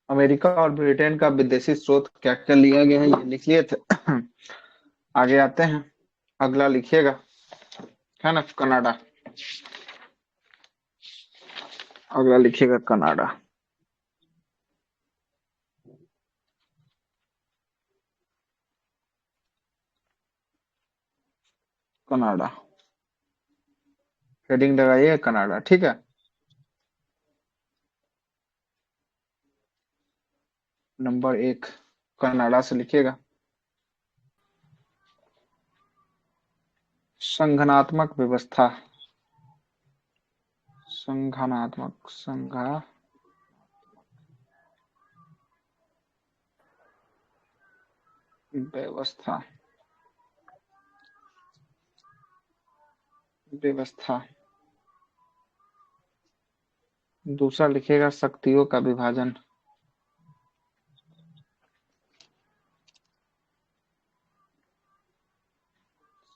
America और Britain का विदेशी स्रोत क्या क्या लिया गया है ये लिख लिए थे। आगे आते हैं। अगला लिखिएगा, है ना, कनाडा। अगला लिखिएगा कनाडा। कनाडा हेडिंग लगाइए कनाडा, ठीक है। नंबर 1 कनाडा से लिखिएगा। संगठनात्मक व्यवस्था। संगठनात्मक संघ व्यवस्था। व्यवस्था। दूसरा लिखिएगा शक्तियों का विभाजन।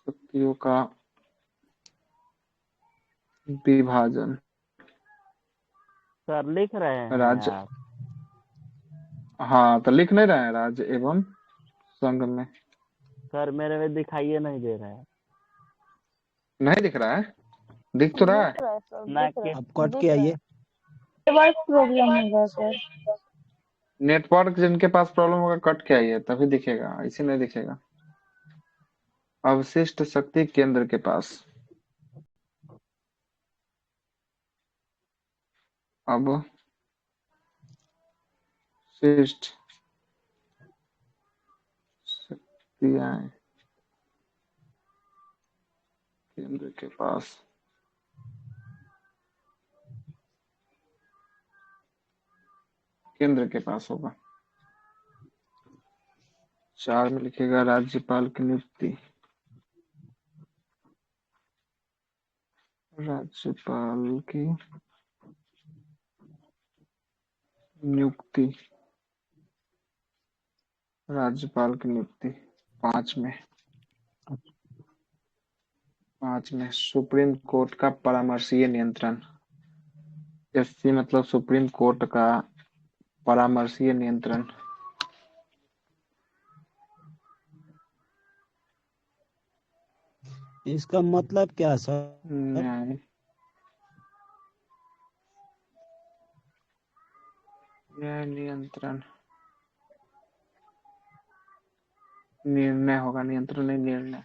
शक्तियों का विभाजन। सर लिख रहे हैं राज्य। आप? हाँ तो लिख नहीं रहे हैं राज्य एवं संघ में। सर मेरे में दिखाइए नहीं दे रहा है। नहीं दिख रहा है? दिख तो रहा है। दिख रहा है सर, ना दिख रहा के है, अब कट दिख के रहा आइए। है। नेटवर्क प्रॉब्लम होगा सर। नेटवर्क जिनके पास प्रॉब्लम होगा कट के आइए तभी दिखेगा, ऐसे नहीं दिखेगा। अवशिष्ट शक्ति केंद्र के पास। अब शिष्ट शक्तियां केंद्र के पास। केंद्र के पास होगा। 4 में लिखेगा राज्यपाल की नियुक्ति। राज्यपाल की नियुक्ति। राज्यपाल की नियुक्ति 5 में। 5 में सुप्रीम कोर्ट का परामर्शीय नियंत्रण। एससी मतलब सुप्रीम कोर्ट का परामर्शीय नियंत्रण। इसका मतलब क्या सर? न्याय। न्याय नियंत्रण। निर्णय होगा, नियंत्रण नहीं, निर्णय।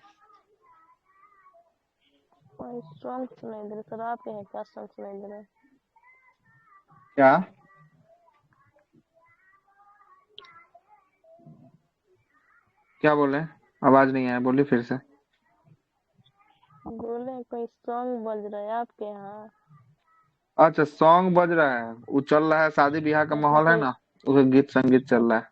कोई सॉन्ग सुनाई दे रहा सर, आप हैं क्या सॉन्ग सुनाई दे रहा है? क्या? क्या बोले? आवाज नहीं आया, बोलिए फिर से। बोले कोई सॉन्ग बज रहा है आपके यहाँ। अच्छा सॉन्ग बज रहा है, वो चल रहा है, शादी ब्याह का अच्छा माहौल है कोई। ना, उसका गीत संगीत चल रहा है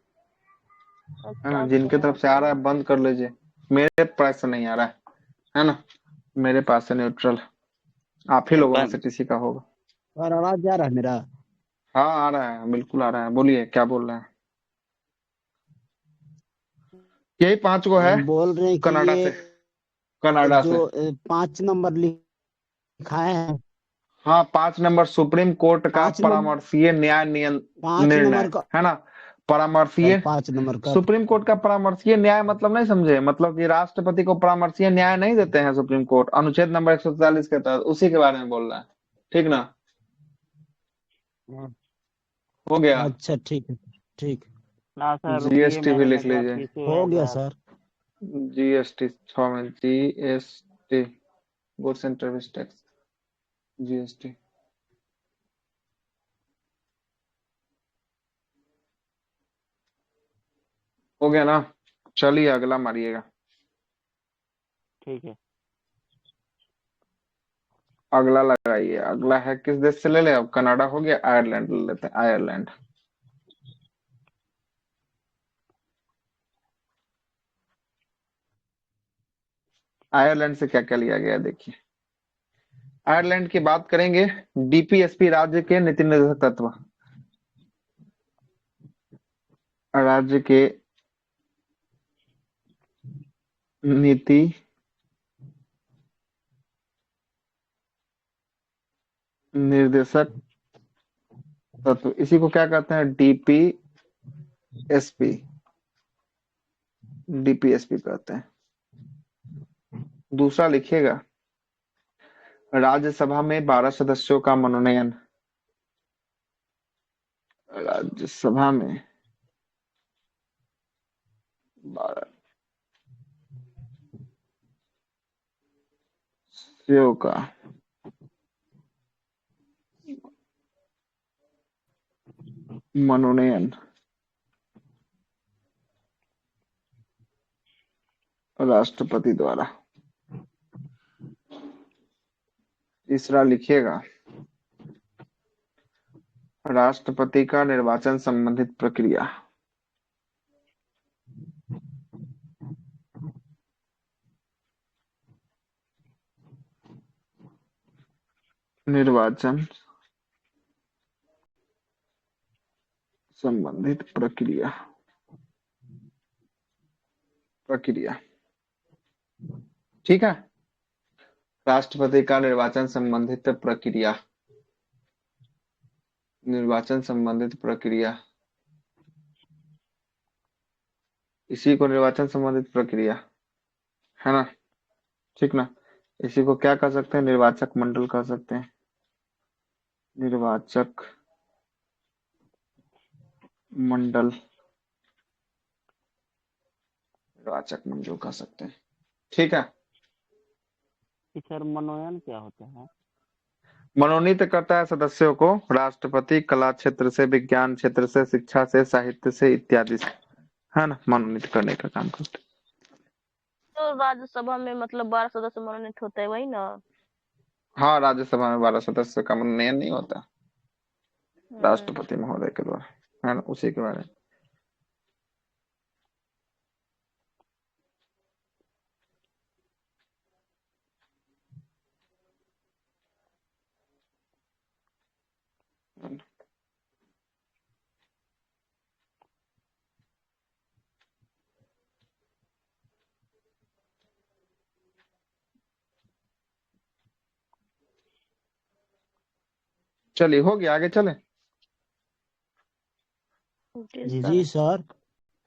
अच्छा ना। आपके जिनके यहाँ तरफ से आ चल रहा है बंद कर लीजिए। मेरे पास से नहीं आ रहा है ना। मेरे पास से न्यूट्रल। आप ही लोगों में से बंद। किसी का होगा। और आवाज जा रहा है मेरा? हाँ आ रहा है, बिल्कुल आ रहा है, बोलिए क्या बोल रहे हैं। यही 5 गो है। हम बोल रहे हैं कि कनाडा से। ये कनाडा जो से। 5 नंबर लिखाए हैं, हाँ 5 नंबर सुप्रीम कोर्ट का 5 नंबर, परामर्शीय न्याय पांच निर्णय, नंबर का है ना। सर, परामर्शीय। 5 नंबर का। सुप्रीम कोर्ट का परामर्शीय न्याय मतलब नहीं समझे, मतलब कि राष्ट्रपति को परामर्शीय न्याय नहीं देते हैं सुप्रीम कोर्ट, अनुच्छेद नंबर 143 के तहत, उसी के बारे में बोल रहा है। ठीक ना। हो गया। अच्छा ठीक है, ठीक। ना सर रुकिए, जीएसटी भी मेरे लिख नेटवर्क लीजिए। इशू हो है गया सर। सर। जीएसटी 6 में GST, goods and service tax, GST. हो गया ना। चलिए अगला मारिएगा। ठीक है। अगला लगाइए। अगला है किस देश से ले ले, अब कनाडा हो गया, आयरलैंड ले लेते हैं, आयरलैंड। आयरलैंड से क्या क्या लिया गया है, देखिए। आयरलैंड की बात करेंगे। डीपीएसपी राज्य के नीति निर्देशक तत्व। राज्य के नीति निर्देशक तत्व, इसी को क्या कहते हैं? डीपीएसपी, डीपीएसपी कहते हैं। दूसरा लिखिएगा, राज्यसभा में 12 सदस्यों का मनोनयन, राज्यसभा में 12 सदस्यों का मनोनयन राष्ट्रपति द्वारा। तीसरा लिखिएगा, राष्ट्रपति का निर्वाचन संबंधित प्रक्रिया, निर्वाचन संबंधित प्रक्रिया, प्रक्रिया। ठीक है, राष्ट्रपति का निर्वाचन संबंधित प्रक्रिया, निर्वाचन संबंधित प्रक्रिया, इसी को निर्वाचन संबंधित प्रक्रिया है ना, ठीक ना। इसी को क्या कह सकते हैं? निर्वाचक मंडल कह सकते हैं, निर्वाचक मंडल, निर्वाचक मंडल कह सकते हैं। ठीक है, कि सर मनोनयन क्या होता है? मनोनीत करता है सदस्यों को राष्ट्रपति, कला क्षेत्र से, विज्ञान क्षेत्र से, शिक्षा से, साहित्य से, इत्यादि से, है ना, मनोनीत करने का काम करते हैं। तो राज्यसभा में मतलब 12 सदस्य मनोनीत होते हैं, वही ना? हाँ, राज्यसभा में 12 सदस्य का मनोनयन नहीं होता, राष्ट्रपति महोदय के द्वारा, है ना, उसी के बारे में। चलिए, हो गया, आगे चले। जी जी सर।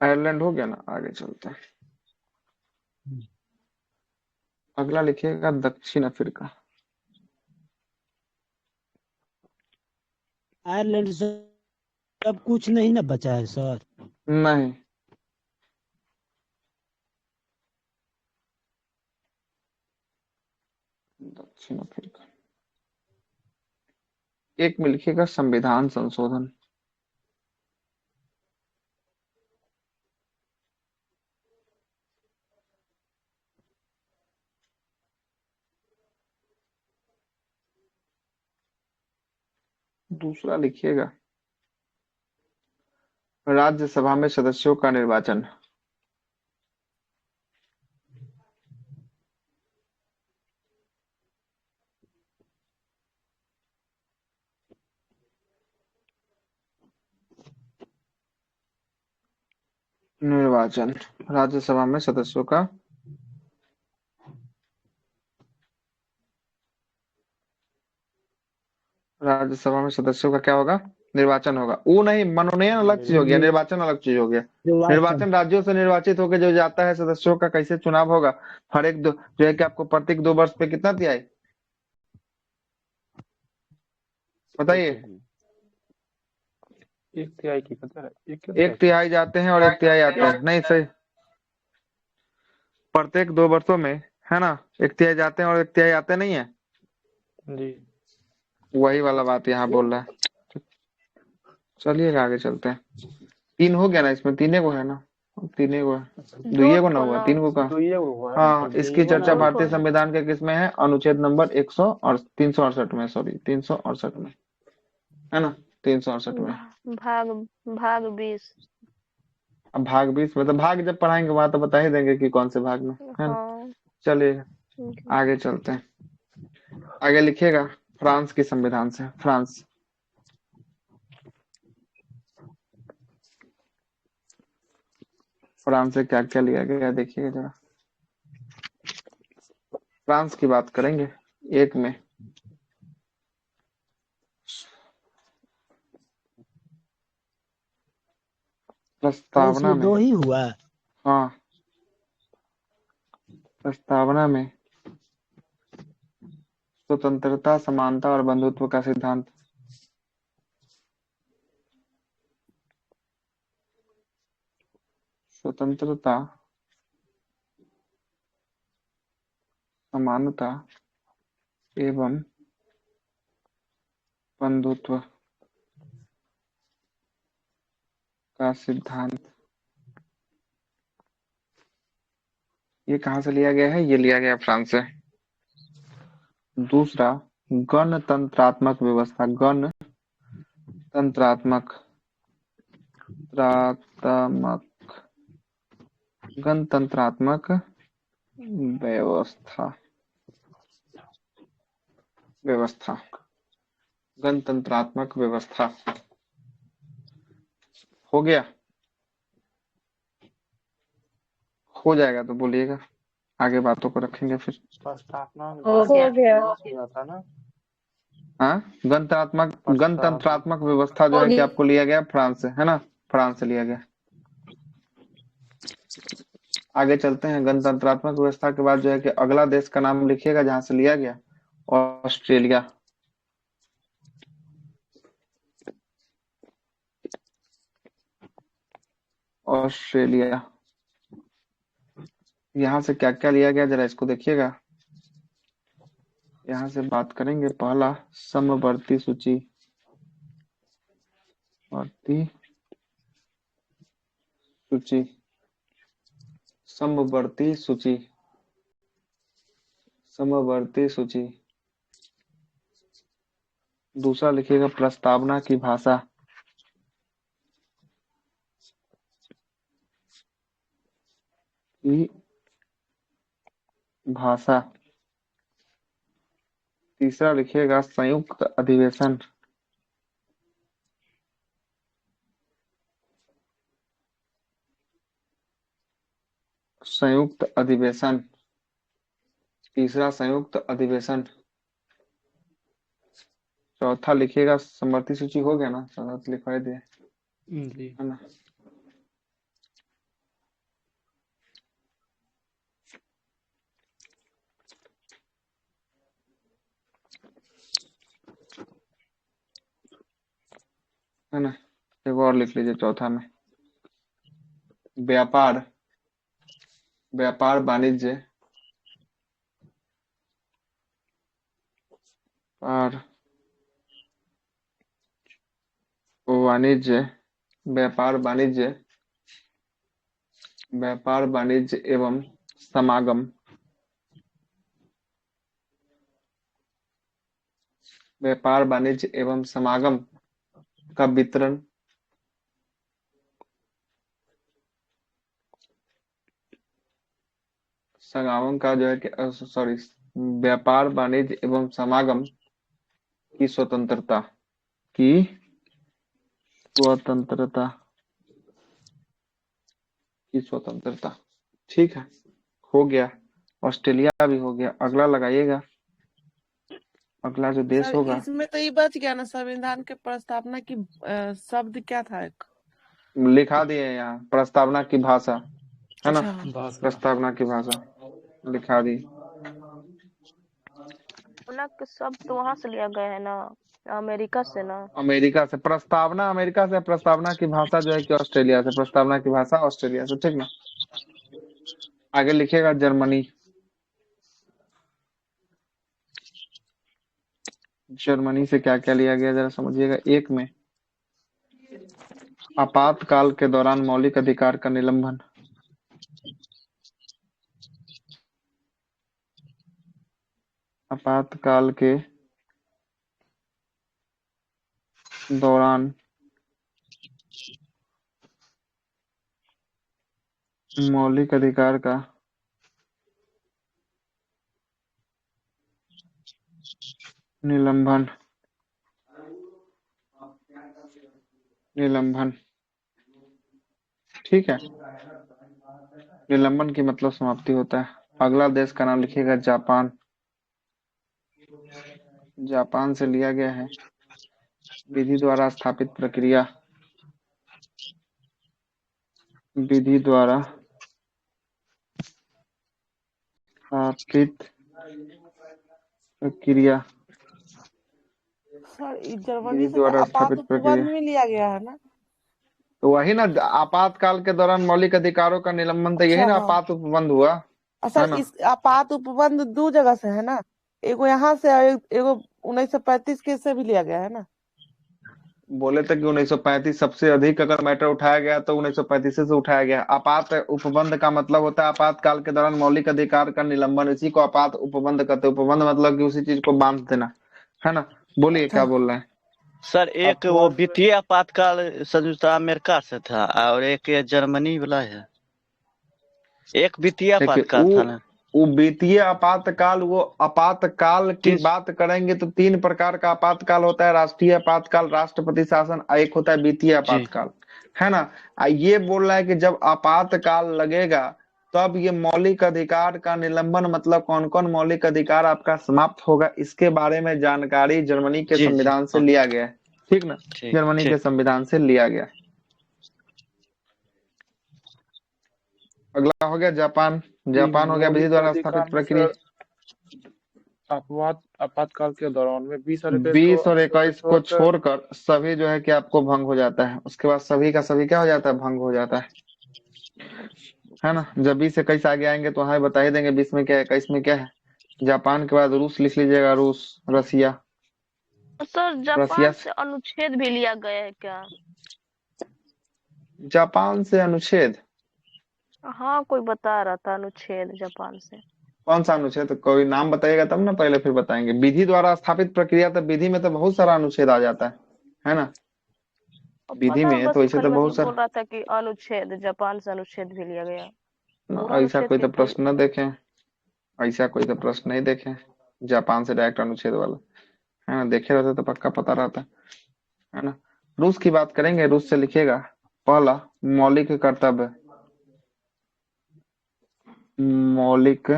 आयरलैंड हो गया ना, आगे चलते हैं। अगला लिखिएगा, दक्षिण अफ्रीका। आयरलैंड से अब कुछ नहीं ना बचा है सर। नहीं, दक्षिण अफ्रीका। एक में लिखिएगा, संविधान संशोधन। दूसरा लिखिएगा, राज्यसभा में सदस्यों का निर्वाचन। निर्वाचन, राज्यसभा में सदस्यों का राज्यसभा में सदस्यों का क्या होगा? निर्वाचन होगा। वो नहीं, मनोनयन अलग चीज हो गया, निर्वाचन अलग चीज हो गया। निर्वाचन राज्यों से निर्वाचित होकर जो जाता है, सदस्यों का कैसे चुनाव होगा? हर एक जो है कि आपको प्रत्येक 2 वर्ष पे कितना तिहाई बताइए? एक तिहाई की कदर है, एक तिहाई जाते हैं और एक तिहाई आते हैं, नहीं सही, प्रत्येक 2 वर्षों में, है ना, एक तिहाई जाते हैं और एक तिहाई आते नहीं है जी। वही वाला बात यहाँ बोल रहा है। चलिए आगे चलते हैं। 3 हो गया ना, इसमें 3 को है ना, 3 को है, 2 को ना हुआ, 3 को का। तो ये हुआ है। हाँ, इसकी चर्चा दो भारतीय को है। संविधान के किसमें है? अनुच्छेद नंबर 100 और 368 में, सॉरी 368 में, है ना, 368 में। भाग भाग 20। अब भाग 20 मतलब भाग जब पढ़ाएंगे वहां तो बता ही देंगे कि कौन से भाग में, है ना। हाँ। चलिए आगे चलते हैं। आगे लिखिएगा, फ्रांस की संविधान से, फ्रांस। फ्रांस से क्या क्या लिया गया देखिएगा जरा। फ्रांस की बात करेंगे। एक में तो प्रस्तावना इसमें में, दो ही हुआ। हाँ प्रस्तावना में स्वतंत्रता, समानता और बंधुत्व का सिद्धांत। स्वतंत्रता, समानता एवं बंधुत्व का सिद्धांत। ये कहाँ से लिया गया है? ये लिया गया फ्रांस से। दूसरा, गणतंत्रात्मक व्यवस्था। गणतंत्रात्मक त्रात्मक गणतंत्रात्मक व्यवस्था। व्यवस्था, गणतंत्रात्मक व्यवस्था। हो गया? हो जाएगा तो बोलिएगा, आगे बातों को रखेंगे फिर। प्रस्तावना में हो गया। हुआ था ना। हाँ, प्रस्ताव गणतंत्रात्मक व्यवस्था जो हो है कि गया। आपको लिया गया फ्रांस से, है ना? फ्रांस से लिया गया। आगे चलते हैं। गणतंत्रात्मक व्यवस्था के बाद जो है कि अगला देश का नाम लिखिएगा जहां से लिया गया, ऑस्ट्रेलिया। ऑस्ट्रेलिया, यहाँ से क्या क्या लिया गया जरा इसको देखिएगा। यहाँ से बात करेंगे। पहला, समवर्ती सूची। वर्ती सूची, समवर्ती सूची, समवर्ती सूची। दूसरा लिखिएगा प्रस्तावना की भाषा। की भाषा। तीसरा लिखिएगा संयुक्त अधिवेशन। संयुक्त अधिवेशन, तीसरा संयुक्त अधिवेशन। चौथा लिखिएगा समवर्ती सूची। हो गया ना? चौथा तो लिखवा ही दिया, जी। है ना? है ना? एक और लिख लीजिए चौथा में, व्यापार, व्यापार वाणिज्य और वाणिज्य, व्यापार वाणिज्य, व्यापार वाणिज्य एवं समागम, व्यापार वाणिज्य एवं समागम का वितरण। समागम का जो है कि सॉरी, व्यापार वाणिज्य एवं समागम की स्वतंत्रता, की स्वतंत्रता, की स्वतंत्रता। ठीक है, हो गया। ऑस्ट्रेलिया भी हो गया। अगला लगाइएगा। अगला जो देश सर होगा, इसमें तो ये बच गया ना, संविधान के प्रस्तावना की शब्द क्या था एक? लिखा दिए हैं यहाँ, प्रस्तावना की भाषा, है ना? अच्छा। भाषा। प्रस्तावना की भाषा लिखा दी। ना कि सब तो वहां से लिया गया है ना, अमेरिका से ना। अमेरिका से प्रस्तावना, अमेरिका से। प्रस्तावना की भाषा जो है कि ऑस्ट्रेलिया से। प्रस्तावना की भाषा ऑस्ट्रेलिया से, ठीक ना? आगे लिखिएगा जर्मनी। जर्मनी से क्या क्या लिया गया जरा समझिएगा। एक में, आपातकाल के दौरान मौलिक अधिकार का निलंबन। आपातकाल के दौरान मौलिक अधिकार का निलंबन। निलंबन, ठीक है। निलंबन की मतलब समाप्ति होता है। अगला देश का नाम लिखिएगा जापान। जापान से लिया गया है विधि द्वारा स्थापित प्रक्रिया। विधि द्वारा स्थापित प्रक्रिया सर ये जर्मनी विधि से तो द्वारा आपात स्थापित प्रक्रिया उपबंध में लिया गया है ना। तो वही ना, आपातकाल के दौरान मौलिक अधिकारों का निलंबन, तो यही अच्छा ना हाँ। आपात उपबंध हुआ, है सर ना। इस आपात उपबंध दो जगह से है ना, एगो यहाँ से और एगो 1935 के से भी लिया गया है ना। बोले थे कि 1935 सबसे अधिक अगर मैटर उठाया गया तो 1935 से उठाया गया। आपात उपबंध का मतलब होता है आपातकाल के दौरान मौलिक अधिकार का निलंबन, इसी को आपात उपबंध कहते हैं। उपबंध मतलब कि उसी चीज को बांध देना, है ना। बोलिए अच्छा क्या बोल रहे हैं। सर एक वो अपवाद वित्तीय आपातकाल संयुक्त अमेरिका से था और एक ये जर्मनी वाला है। एक वित्तीय देखिए आपातकाल था ना। वो वित्तीय आपातकाल, वो आपातकाल की तीस बात करेंगे तो 3 प्रकार का आपातकाल होता है। राष्ट्रीय आपातकाल, राष्ट्रपति शासन, एक होता है वित्तीय जी आपातकाल, है ना। ये बोल रहा है कि जब आपातकाल लगेगा तब ये मौलिक अधिकार का निलंबन, मतलब कौन कौन मौलिक अधिकार आपका समाप्त होगा, इसके बारे में जानकारी जर्मनी के जी जी संविधान से हाँ लिया गया है। ठीक ना, ठीक जर्मनी के ठीक। संविधान से लिया गया। अगला हो गया जापान। जापान हो गया विधि मौलिक द्वारा अधिकार स्थापित में प्रक्रिया। सर आपातकाल के दौरान में 20 और 21 को 20 और अनुच्छेद को 21 को छोड़कर छोड़कर सभी जो है कि आपको भंग हो जाता है। उसके बाद सभी का सभी क्या हो जाता है, भंग हो जाता है ना। जब 20 21 आगे आएंगे तो वहां बता ही देंगे 20 में क्या है 21 में क्या है। जापान के बाद रूस लिख लीजिएगा, रूस, रसिया। सर रसिया जापान से अनुच्छेद भी लिया गया है क्या? जापान से अनुच्छेद, हाँ कोई बता रहा था अनुच्छेद जापान से। कौन सा अनुच्छेद, तो कोई नाम बताइएगा तब ना, पहले फिर बताएंगे। विधि द्वारा स्थापित प्रक्रिया, तो विधि में तो बहुत सारा अनुच्छेद आ जाता है ना। विधि पता में है बस तो ऐसे खाली तो बहुत मतलब सारा। बोल रहा था कि अनुच्छेद, जापान से अनुच्छेद भी लिया गया। पूरा ऐसा अनुच्छेद कोई की तो थोड़ी। प्रश्न न देखे, ऐसा कोई तो प्रश्न नहीं देखे जापान से डायरेक्ट अनुच्छेद वाला, है ना। देखे रहते तो पक्का पता रहता, है ना। रूस की बात करेंगे, रूस से लिखिएगा। पहला, मौलिक कर्तव्य, मौलिक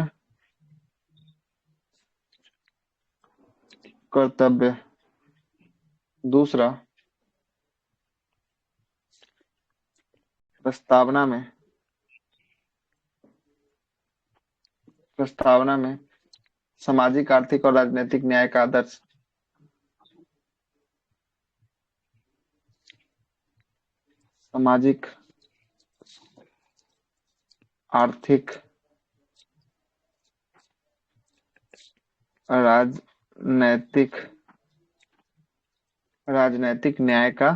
कर्तव्य। दूसरा, प्रस्तावना में, प्रस्तावना में सामाजिक, आर्थिक और राजनीतिक न्याय का आदर्श। सामाजिक, आर्थिक, राजनैतिक, राजनैतिक न्याय का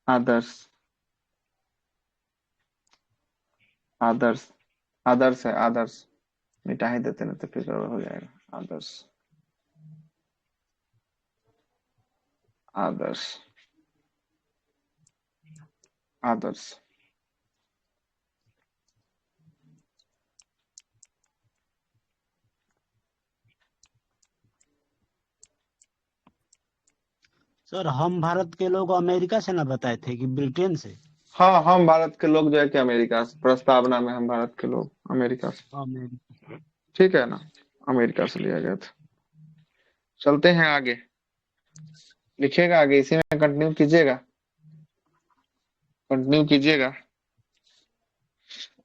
आदर्श। आदर्श, आदर्श है, आदर्श मिटा ही देते ना तो फिर गड़बड़ हो जाएगा। आदर्श, आदर्श, आदर्श। सर हम भारत के लोग अमेरिका से ना बताए थे कि ब्रिटेन से। हाँ, हम भारत के लोग जो है कि अमेरिका से, प्रस्तावना में हम भारत के लोग अमेरिका से। अमेरिका। ठीक है ना, अमेरिका से लिया गया था। चलते हैं आगे, लिखिएगा आगे, इसी में कंटिन्यू कीजिएगा, कंटिन्यू कीजिएगा।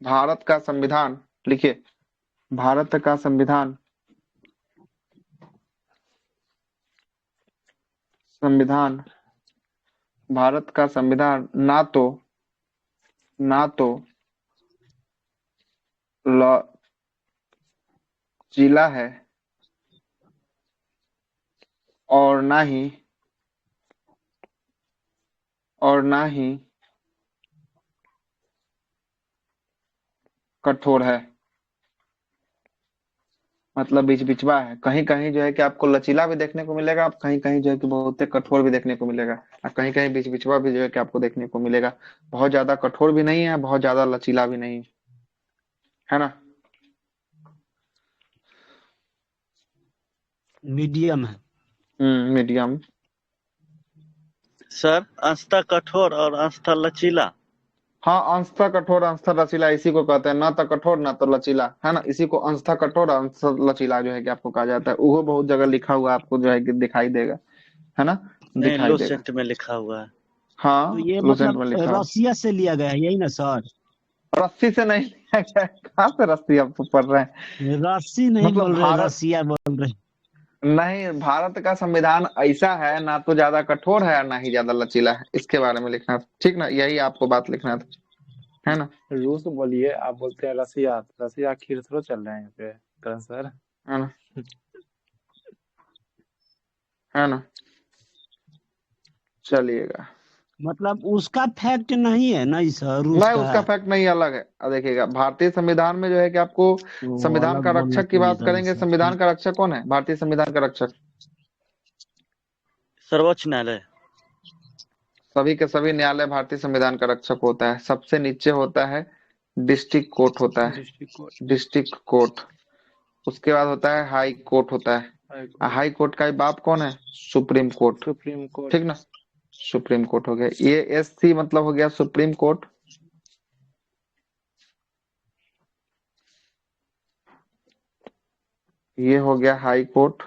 भारत का संविधान लिखिए। भारत का संविधान, संविधान, भारत का संविधान ना तो लचीला है और ना ही कठोर है। मतलब बीच बीचवा है। कहीं कहीं जो है कि आपको लचीला भी देखने को मिलेगा, आप कहीं कहीं जो है कि बहुत कठोर भी देखने को मिलेगा, और कहीं कहीं बीच बीचवा भी जो है कि आपको देखने को मिलेगा। बहुत ज्यादा कठोर भी नहीं है, बहुत ज्यादा लचीला भी नहीं है ना। मीडियम है। मीडियम। सर अंशतः कठोर और अंशतः लचीला। हाँ, अंशतः कठोर अंशतः लचीला इसी को कहते हैं, ना तो कठोर ना तो लचीला, है ना। इसी को अंशतः कठोर अंशतः लचीला जो है कि आपको कहा जाता है। वो बहुत जगह लिखा हुआ आपको जो है कि दिखाई देगा, है ना, नहीं दिखाई लो देगा। सेंट में लिखा हुआ है। हाँ तो ये लुसेंट मतलब में लिखा है। रसिया से लिया गया है, यही ना सर? रस्सी से नहीं लिया गया है। कहाँ से रस्सी आप पढ़ रहे हैं? रस्सी नहीं मतलब बोल रहे, भारत, रसिया बोल रहे। नहीं, भारत का संविधान ऐसा है, ना तो ज्यादा कठोर है ना ही ज्यादा लचीला है, इसके बारे में लिखना था, ठीक ना, यही आपको बात लिखना था, है ना? रूस बोलिए, आप बोलते हैं रसिया। रसिया खीर थोड़ा चल रहे हैं यहाँ पे करण सर। है ना? है ना? चलिएगा। मतलब उसका फैक्ट नहीं है ना सर, रूस नहीं, का? उसका फैक्ट नहीं, अलग है। अब देखिएगा, भारतीय संविधान में जो है कि आपको वो संविधान अलग का बोलना रक्षक की चाहिए बात था करेंगे, सर। संविधान का रक्षक कौन है? भारतीय संविधान का रक्षक सर्वोच्च न्यायालय। सभी के सभी न्यायालय भारतीय संविधान का रक्षक होता है। सबसे नीचे होता है डिस्ट्रिक्ट कोर्ट, होता है डिस्ट्रिक्ट कोर्ट, डिस्ट्रिक्ट कोर्ट। उसके बाद होता है हाई कोर्ट, होता है। हाई कोर्ट का ही बाप कौन है? Supreme court, supreme court. ठीक ना? सुप्रीम कोर्ट हो गया। ये एससी मतलब हो गया सुप्रीम कोर्ट। ये हो गया हाई कोर्ट।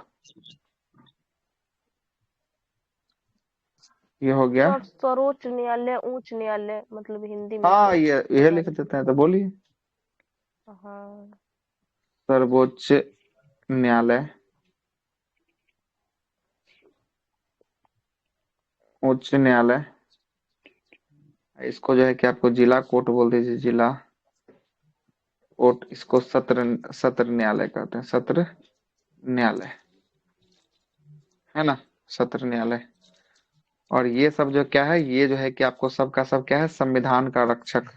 ये हो गया, सर सर्वोच्च न्यायालय, उच्च न्यायालय मतलब हिंदी में हाँ तो ये लिख देते हैं, तो बोलिए। हाँ। सर्वोच्च न्यायालय, उच्च न्यायालय, इसको जो है कि आपको जिला कोर्ट बोल दीजिए, जिला कोर्ट। इसको सत्र सत्र न्यायालय कहते हैं, सत्र न्यायालय, है ना? सत्र न्यायालय। और ये सब जो क्या है, ये जो है कि आपको सबका सब क्या है? संविधान का रक्षक,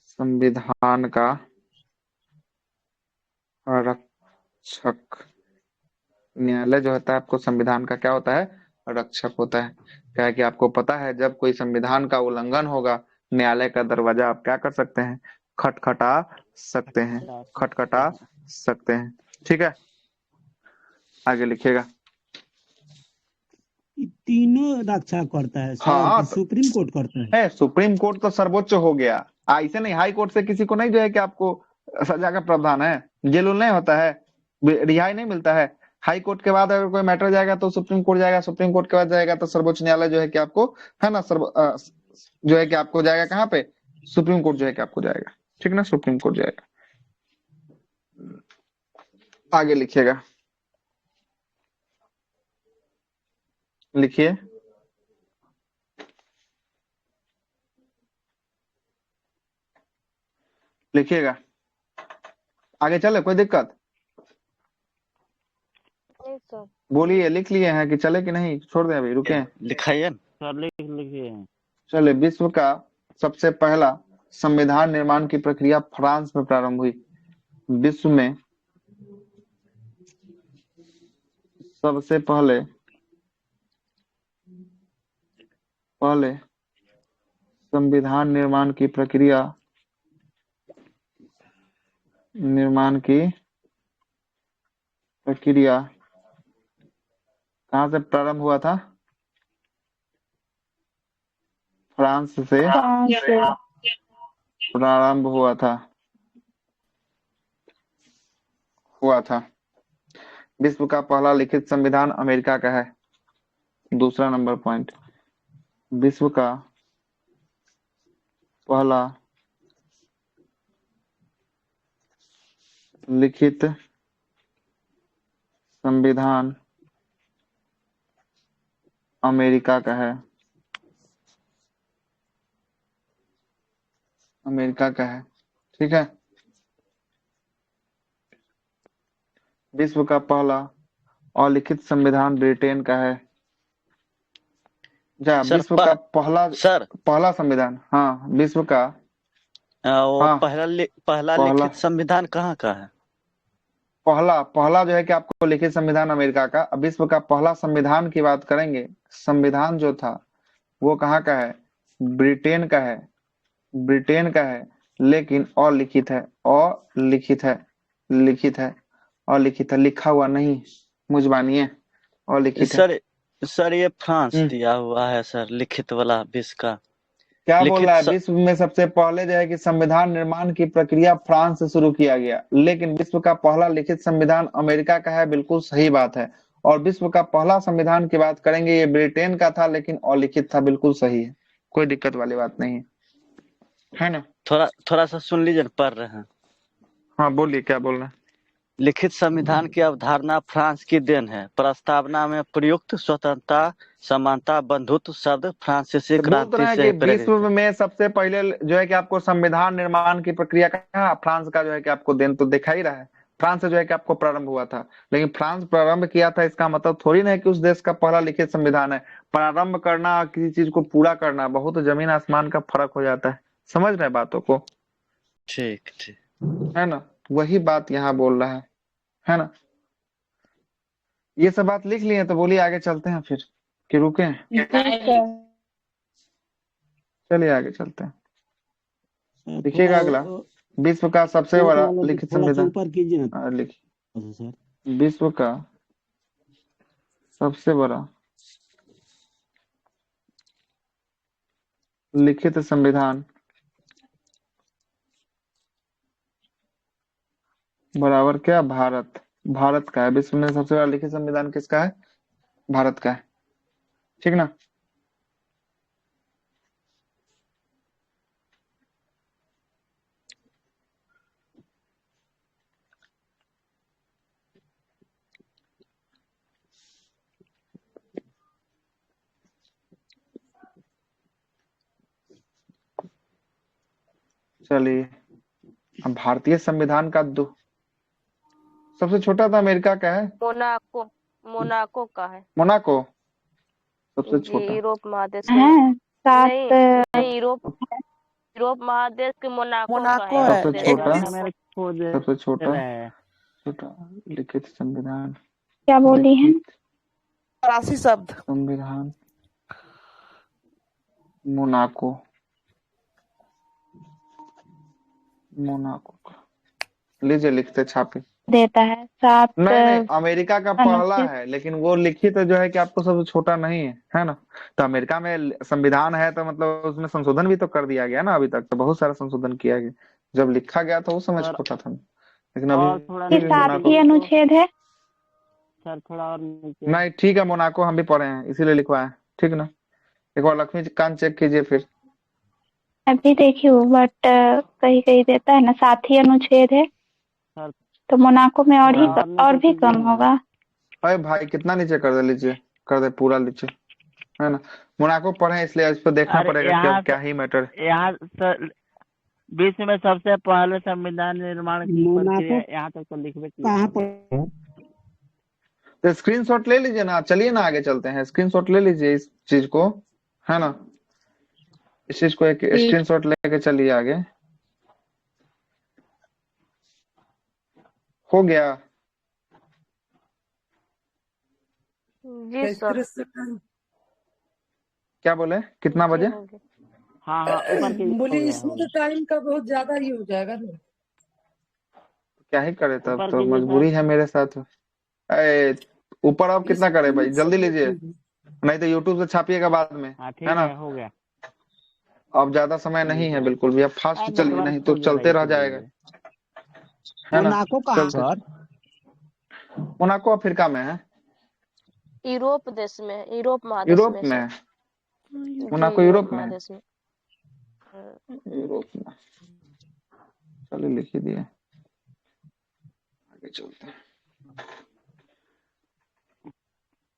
संविधान का रक्षक। न्यायालय जो होता है आपको संविधान का क्या होता है? रक्षक होता है। क्या है कि आपको पता है, जब कोई संविधान का उल्लंघन होगा, न्यायालय का दरवाजा आप क्या कर सकते हैं? खटखटा सकते हैं, खटखटा सकते हैं, ठीक है? आगे लिखिएगा। तीनों रक्षा करता है सर हाँ कि सुप्रीम कोर्ट करता है? है, सुप्रीम कोर्ट तो सर्वोच्च हो गया। ऐसे नहीं, हाई कोर्ट से किसी को नहीं जो है कि आपको सजा का प्रावधान है, जेल उल नहीं होता है, रिहाई नहीं मिलता है। हाई कोर्ट के बाद अगर कोई मैटर जाएगा तो सुप्रीम कोर्ट जाएगा, सुप्रीम कोर्ट के बाद जाएगा तो सर्वोच्च न्यायालय जो है कि आपको, है ना, जो है कि आपको जाएगा कहाँ पे? सुप्रीम कोर्ट जो है कि आपको जाएगा, ठीक ना? सुप्रीम कोर्ट जाएगा। आगे लिखिएगा, लिखिए। लिखिएगा, आगे चले, कोई दिक्कत? नहीं सर। बोलिए, लिख लिए हैं कि चले कि नहीं? छोड़ दें अभी, रुके? लिखाइए ना। सर लिखिए। चले, विश्व का सबसे पहला संविधान निर्माण की प्रक्रिया फ्रांस में प्रारंभ हुई। विश्व में सबसे पहले संविधान निर्माण की प्रक्रिया कहाँ से प्रारंभ हुआ था? फ्रांस से प्रारंभ हुआ था। विश्व का पहला लिखित संविधान अमेरिका का है। दूसरा नंबर पॉइंट, विश्व का पहला लिखित संविधान अमेरिका का है। अमेरिका का है, ठीक है? विश्व का पहला अलिखित संविधान ब्रिटेन का है। सर विश्व का सर पहला संविधान, हाँ, विश्व का वो हाँ पहला पहला लिखित संविधान कहाँ का है? पहला जो है कि आपको लिखित संविधान अमेरिका का। अब विश्व का पहला संविधान की बात करेंगे, संविधान जो था वो कहाँ का है? ब्रिटेन का है, ब्रिटेन का है, लेकिन अलिखित है, अलिखित है, लिखित है, अलिखित है, लिखा हुआ नहीं, मुझ मानिए, अलिखित है। सर ये फ्रांस दिया हुआ है सर, लिखित वाला विश्व का। क्या बोल लिखित रहा है? विश्व में सबसे पहले जो है कि संविधान निर्माण की प्रक्रिया फ्रांस से शुरू किया गया, लेकिन विश्व का पहला लिखित संविधान अमेरिका का है, बिल्कुल सही बात है। और विश्व का पहला संविधान की बात करेंगे, ये ब्रिटेन का था लेकिन अलिखित था। बिल्कुल सही है, कोई दिक्कत वाली बात नहीं है ना। थोड़ा थोड़ा सा सुन लीजिए, पढ़ रहे हैं। हाँ बोलिए, क्या बोल रहे हैं। लिखित संविधान की अवधारणा फ्रांस की देन है। प्रस्तावना में प्रयुक्त स्वतंत्रता, समानता, बंधुत्व शब्द फ्रांसीसी तो बोल तो क्रांति रहे हैं से कि प्रेरित विश्व है। में सबसे पहले जो है कि आपको संविधान निर्माण की प्रक्रिया का फ्रांस का जो है कि आपको देन तो दिखा ही रहा है। फ्रांस से जो है कि आपको प्रारंभ हुआ था, लेकिन फ्रांस प्रारंभ किया था इसका मतलब थोड़ी ना है कि उस देश का पहला लिखित संविधान है। प्रारंभ करना, किसी चीज को पूरा करना, बहुत जमीन आसमान का फर्क हो जाता है। समझ रहे हैं बातों को, ठीक ठीक। है ना। वही बात यहाँ बोल रहा है ना। ये सब बात लिख लिए तो बोलिए आगे चलते हैं फिर, कि रुके हैं। चलिए आगे चलते हैं। लिखिएगा अगला, विश्व का सबसे ऊपर बड़ा वाला तो लिखित थोड़ा सा संविधान। ऊपर कीजिए ना लिखिए, सर। विश्व का सबसे बड़ा लिखित संविधान बराबर क्या, भारत। भारत का है। विश्व में सबसे बड़ा लिखित संविधान किसका है, भारत का है। ठीक ना। चलिए, अब भारतीय संविधान का दो सबसे छोटा था अमेरिका का है, मोनाको, मोनाको का है मोनाको सबसे जी, छोटा। यूरोप महादेश के हैं सात नहीं नहीं, यूरोप महादेश के मोनाको का मोनाको है है सबसे देश छोटा, का। मेरे को दे सबसे छोटा रहे हैं। छोटा लिखित संविधान, क्या बोली हैं? लिखित 84 शब्द। संविधान मोनाको, मोनाको का। लीजिए लिखते छापे। देता है सात नहीं नहीं, अमेरिका का पहला अनुच्छेद। है, लेकिन वो लिखित जो है कि आपको सबसे छोटा नहीं है ना। तो अमेरिका में संविधान है तो मतलब उसमें संशोधन भी तो कर दिया गया ना। अभी तक तो बहुत सारा संशोधन किया गया। जब लिखा गया था उस समय सर छोटा था, लेकिन और अभी थोड़ा ये नीचे सात मोनाको। ही कीजिए तो। अनुच्छेद है। सर थोड़ा और नीचे। नहीं ठीक है, मोनाको हम भी पढ़े हैं इसीलिए लिखवाए, ठीक ना। एक बार लक्ष्मीकांत चेक कीजिए फिर। अभी देखी हूँ बट कहीं कहीं देता है ना, सात ही अनुच्छेद है। सर तो मोनाको में और थोड़ा ही और और नीचे भी कीजिए कम ना। होगा। अरे भाई कितना नीचे कर दे, लीजिए कर दे पूरा नीचे, है ना। मोनाको पढ़े इसलिए इस पर देखना अरे पड़ेगा कि अब क्या ही मैटर। यहाँ सर विश्व में सबसे पहले संविधान निर्माण की प्रक्रिया मोनाको यहाँ तक तो लिखबे की कहाँ पर? तो स्क्रीनशॉट ले लीजिए ना, चलिए ना आगे चलते हैं। स्क्रीनशॉट ले लीजिए इस चीज को, है ना। इस चीज को एक स्क्रीनशॉट लेके चलिए आगे। हो गया। जी सर, क्या बोले, कितना जी बजे। हो गया। हाँ हाँ ऊपर की हो बोलिए गया, इसमें हो तो गया। टाइम का बहुत ज्यादा ही हो जाएगा ना। क्या ही करे, तब ऊपर तो कीजिए मजबूरी सर। है मेरे साथ। ए, ऊपर अब कितना करे भाई, जल्दी लीजिए, लीजिए। नहीं तो यूट्यूब से छापिएगा बाद में, हाँ है ठीक ना। है, हो गया। अब ज्यादा समय जी नहीं है सर। बिल्कुल भी, अब फास्ट चलिए नेटवर्क नहीं तो खोज रहा है चलते रह जाएगा, इसीलिए। है ना। मोनाको कहाँ चलते, पर? मोनाको अफ्रीका में है, यूरोप देश में, यूरोप महादेश यूरोप में में सर। है। जी, मोनाको यूरोप यूरोप में है, महादेश में। यूरोप में। चलिए लिख ही दिए, आगे चलते हैं।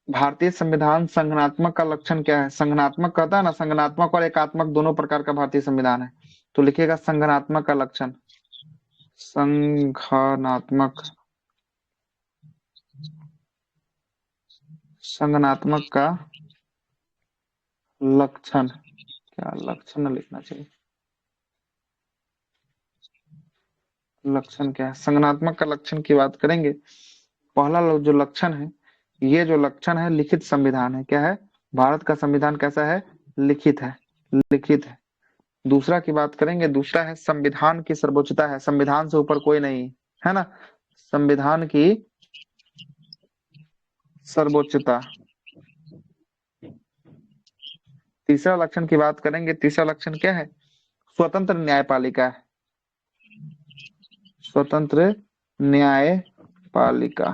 भारतीय संविधान संगठनात्मक का लक्षण क्या है। संगठनात्मक कहता है ना, संगठनात्मक और एकात्मक दोनों प्रकार का भारतीय संविधान है। तो लिखिएगा संगठनात्मक का लक्षण, संगठनात्मक, संगठनात्मक का लक्षण, क्या लक्षण लिखना चाहिए, लक्षण क्या है। संगठनात्मक का लक्षण की बात करेंगे, पहला जो लक्षण है, ये जो लक्षण है लिखित संविधान है। क्या है, भारत का संविधान कैसा है, लिखित है, लिखित है। दूसरा की बात करेंगे, दूसरा है संविधान की सर्वोच्चता है, संविधान से ऊपर कोई नहीं, है ना। संविधान की सर्वोच्चता। तीसरा लक्षण की बात करेंगे, तीसरा लक्षण क्या है, स्वतंत्र न्यायपालिका है, स्वतंत्र न्यायपालिका।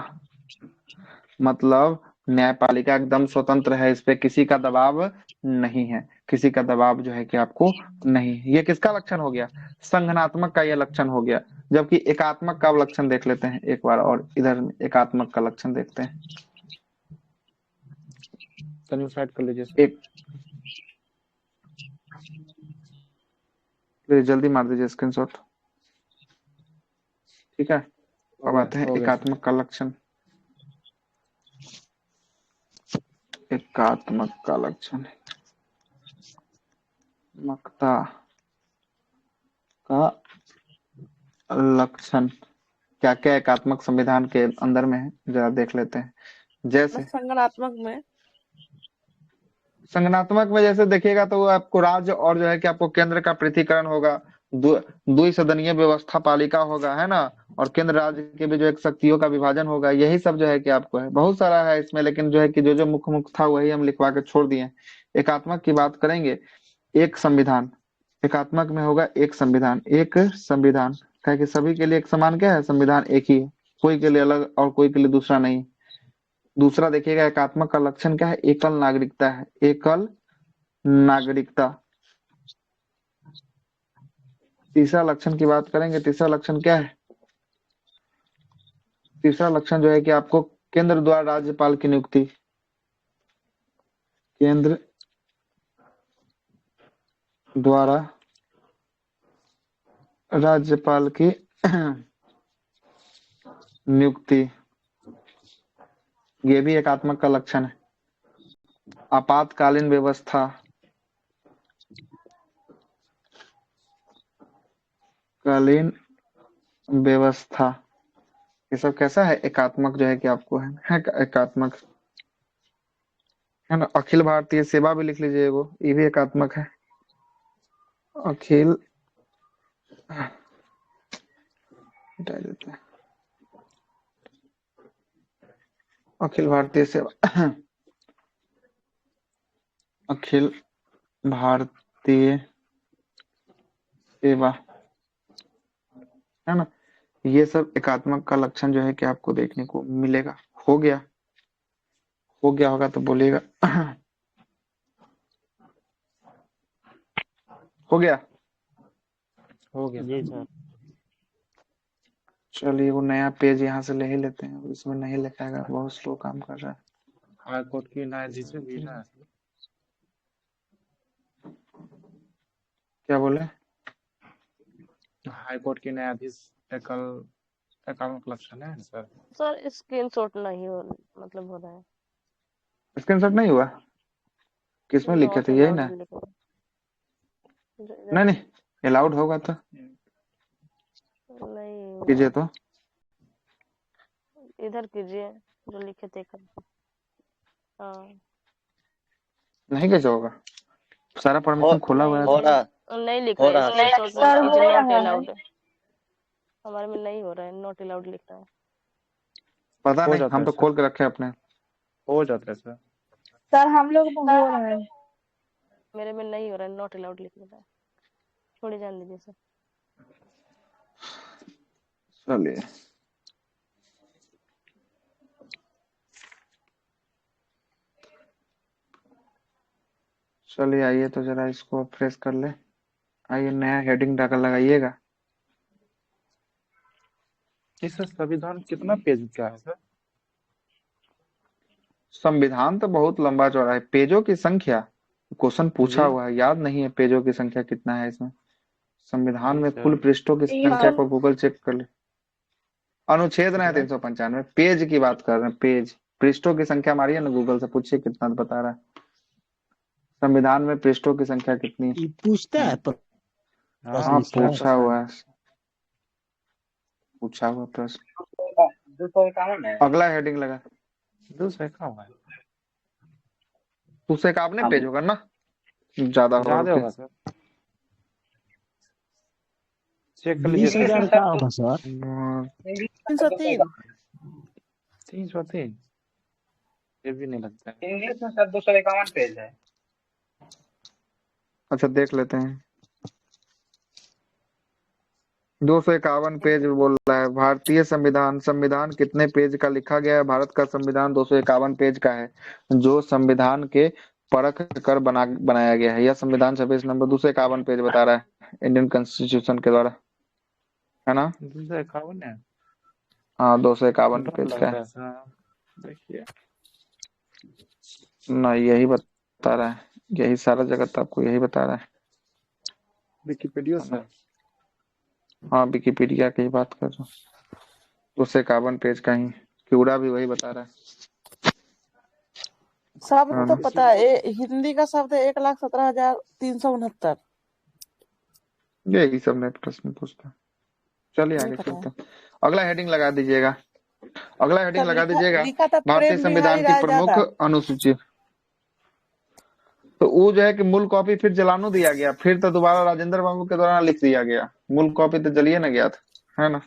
मतलब न्यायपालिका एकदम स्वतंत्र है, इस पे किसी का दबाव नहीं है, किसी का दबाव जो है कि आपको नहीं है। ये किसका लक्षण हो गया? संगठनात्मक का ये लक्षण हो गया। जबकि एकात्मक का लक्षण देख लेते हैं एक बार, और इधर एकात्मक का लक्षण देखते हैं। तनिक साइड कर लीजिए सर। एक प्लीज जल्दी मार दीजिए स्क्रीनशॉट। ठीक है, अब आते हैं हो गया सर। एकात्मक का लक्षण। एकात्मक का लक्षण, मकता का लक्षण क्या क्या एकात्मक संविधान के अंदर में है, जरा देख लेते हैं। जैसे संगठनात्मक में संगठनात्मक में जैसे देखिएगा तो आपको राज्य और जो है कि आपको केंद्र का पृथकीकरण होगा, द्विसदनीय व्यवस्था पालिका होगा, है ना, और केंद्र राज्य के भी जो एक शक्तियों का विभाजन होगा। यही सब जो है कि आपको है, बहुत सारा है इसमें, लेकिन जो है कि जो जो मुख्य मुख्य था वही हम लिखवा के छोड़ दिए। एकात्मक की बात करेंगे, एक संविधान, एकात्मक में होगा एक संविधान, एक संविधान क्या कि सभी के लिए एक समान क्या है, संविधान एक ही है, कोई के लिए अलग और कोई के लिए दूसरा नहीं। दूसरा देखिएगा एकात्मक का लक्षण क्या है, एकल नागरिकता है, एकल नागरिकता। तीसरा लक्षण की बात करेंगे, तीसरा लक्षण क्या है? तीसरा लक्षण जो है कि आपको केंद्र द्वारा राज्यपाल की नियुक्ति, केंद्र द्वारा राज्यपाल की नियुक्ति, ये भी एकात्मक का लक्षण है। आपातकालीन व्यवस्था, कालीन व्यवस्था, ये सब कैसा है? एकात्मक जो है कि आपको है एकात्मक, है ना। अखिल भारतीय सेवा भी लिख लीजिए वो, ये भी एकात्मक है। अखिल, हटा देते हैं, अखिल भारतीय सेवा, अखिल भारतीय सेवा, है ना। ये सब एकात्मक का लक्षण जो है कि आपको देखने को मिलेगा। हो गया, हो गया होगा तो बोलिएगा। हो गया, हो गया जी सर। सर। चलिए वो नया पेज यहाँ से ले ही लेते हैं, इसमें नहीं लिखाएगा, बहुत स्लो काम कर रहा है। हाई कोर्ट की न्यायाधीश भी ना, क्या बोले? हाई कोर्ट की न्यायाधीश एकल एकात्मक लक्षण है सर। सर स्क्रीनशॉट नहीं हो मतलब हो रहा है, स्क्रीनशॉट नहीं हुआ? किसमें लिखे नॉट थे? यही अलाउड ना? लिखा है। नहीं नहीं, अलाउड होगा तो नहीं कीजिए तो। इधर कीजिए जो लिखे थे कल। हाँ नहीं कैसे होगा? सारा परमिशन खोला हुआ है हो तो। रहा नहीं लिख हो रहा है, रहा सर। स्क्रीनशॉट में सर, कीजिए, हो नॉट रहा है। अलाउड है। हमारे में नहीं हो रहा है, नॉट अलाउड लिख रहा है। पता हो नहीं, जाता हम है तो सर, खोल के रखे अपने। हो जाता है सर। सर हम लोग में हो रहा है। मेरे में नहीं हो रहा है, नॉट अलाउड लिख रहा है। छोड़िए, जान दीजिए सर। चलिए, चलिए आइए तो जरा इसको फ्रेश कर ले। आइए नया हेडिंग डाकर लगाइएगा। इस संविधान कितना पेज का है सर? संविधान तो बहुत लंबा चौड़ा है, पेजों की संख्या क्वेश्चन पूछा जी हुआ है, याद नहीं है पेजों की संख्या कितना है इसमें। संविधान जी में सर। कुल पृष्ठों की संख्या को गूगल चेक कर ले। अनुच्छेद ना है कितना? 395, पेज की बात कर रहे हैं, पेज। पृष्ठों की संख्या मारिए ना गूगल से, पूछिए कितना बता रहा है। संविधान में पृष्ठों की संख्या कितनी है? ये पूछता है हाँ हाँ प्रश्न सर। पूछा हुआ है, पूछा हुआ प्रश्न। 251 है। अगला हेडिंग लगा, 251 है। दूसरे का आपने पेज होगा ना, ज्यादा होगा, ज्यादा रुके। होगा सर, चेक कर लीजिए 20,000 का होगा सर। 303। 303 ये भी नहीं लगता है। इंग्लिश में सर 251 पेज है। अच्छा देख लेते हैं, 251 पेज बोल रहा है। भारतीय संविधान, संविधान कितने पेज का लिखा गया है? भारत का संविधान 251 पेज का है, जो संविधान के परख कर बनाया गया है। यह संविधान 26 नंबर 251 पेज बता रहा है इंडियन कॉन्स्टिट्यूशन के द्वारा, है ना? 251 है। हाँ 251 डर पेज लग का रहा है। है साहब, देखिए ना यही बता रहा है, यही सारा जगत आपको यही बता रहा है। विकिपीडिया है से। ना? हाँ विकिपीडिया की ही बात कर रहा हूँ, 251 पेज का ही, क्यूड़ा भी वही बता रहा है। शब्द हाँ तो ना? पता है, हिंदी का शब्द है 1,17,369। यही सब नेट प्रश्न पूछता है। चलिए नहीं आगे पता है। चलते हैं। अगला हेडिंग लगा दीजिएगा, अगला हेडिंग तब लगा दीजिएगा, लिखा था भारतीय प्रेम बिहारी संविधान की राय प्रमुख ज्यादा। अनुसूची। तो वो जो है कि मूल कॉपी फिर जलानू दिया गया, फिर तो दोबारा राजेंद्र बाबू के द्वारा लिख दिया गया। मूल कॉपी तो जलिए ना गया था, है ना?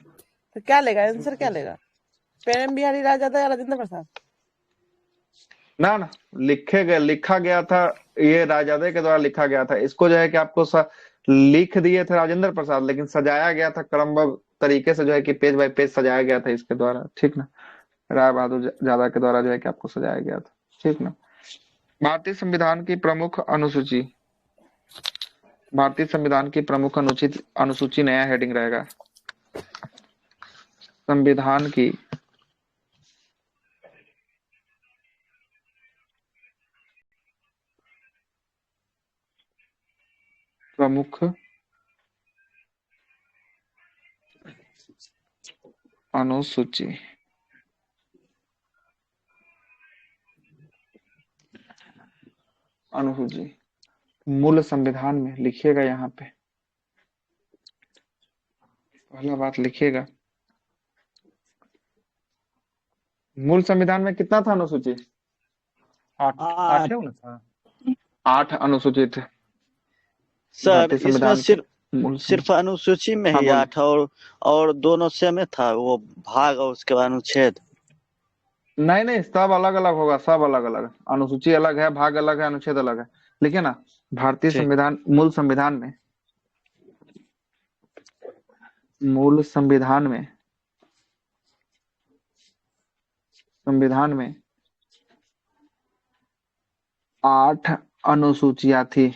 तो क्या लेगा आंसर, क्या लेगा? प्रेम बिहारी राय ज्यादा या राजेंद्र प्रसाद? ना लिखा गया था, ये राजादे के द्वारा लिखा गया था। इसको जो है कि आपको लिख दिए थे राजेंद्र प्रसाद, लेकिन सजाया गया था क्रमबद्ध तरीके से, जो है कि पेज बाय पेज सजाया गया था इसके द्वारा, ठीक ना? राय बहादुर ज्यादा के द्वारा जो है कि आपको सजाया गया था, ठीक ना? भारतीय संविधान की प्रमुख अनुसूची, भारतीय संविधान की प्रमुख अनुसूची नया हेडिंग रहेगा। संविधान की प्रमुख अनुसूची। अनुसूची मूल संविधान में लिखिएगा, यहाँ पे पहला बात लिखिएगा, मूल संविधान में कितना था अनुसूची? 8 है ना था। 8 अनुसूची थे सर भारतीय इसमें संविधान के मूल सिर्फ अनुसूची में हाँ ही बोलिए। 8 और दोनों से में था, वो भाग और उसके बाद अनुच्छेद। नहीं सब अलग अलग होगा, सब अलग अलग, अनुसूची अलग है, भाग अलग है, अनुच्छेद अलग है। लिखिए ना, भारतीय ठीक। संविधान, मूल संविधान में, मूल संविधान में, संविधान में 8 अनुसूचियां थी।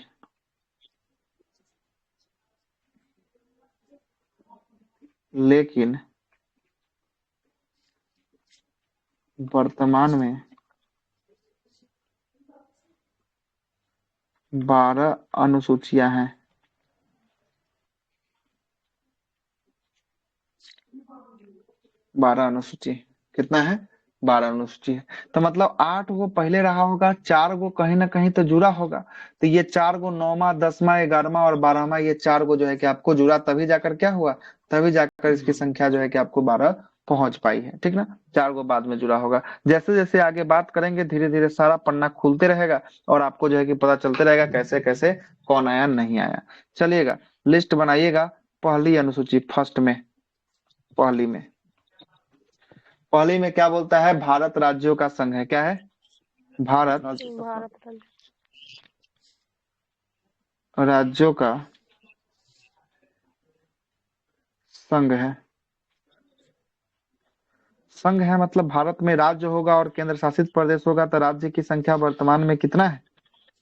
लेकिन वर्तमान में 12 अनुसूचियां हैं। 12 अनुसूची, कितना है? 12 अनुसूची है। तो मतलब 8 वो पहले रहा होगा, 4 गो कहीं ना कहीं तो जुड़ा होगा। तो ये 4 गो 9वां 10वां 11वां और 12वां, ये 4 गो जो है कि आपको जुड़ा, तभी जाकर क्या हुआ, तभी जाकर इसकी संख्या जो है कि आपको 12 पहुंच पाई है, ठीक ना? 4 गो बाद में जुड़ा होगा। जैसे जैसे आगे बात करेंगे, धीरे धीरे सारा पन्ना खुलते रहेगा और आपको जो है कि पता चलते रहेगा कैसे कैसे कौन आया नहीं आया। चलिएगा लिस्ट बनाइएगा। पहली अनुसूची, फर्स्ट में, पहली में क्या बोलता है? भारत राज्यों का संघ है। क्या है? भारत राज्यों का संघ है। संघ है मतलब भारत में राज्य होगा और केंद्र शासित प्रदेश होगा, तो राज्य की संख्या वर्तमान में कितना है?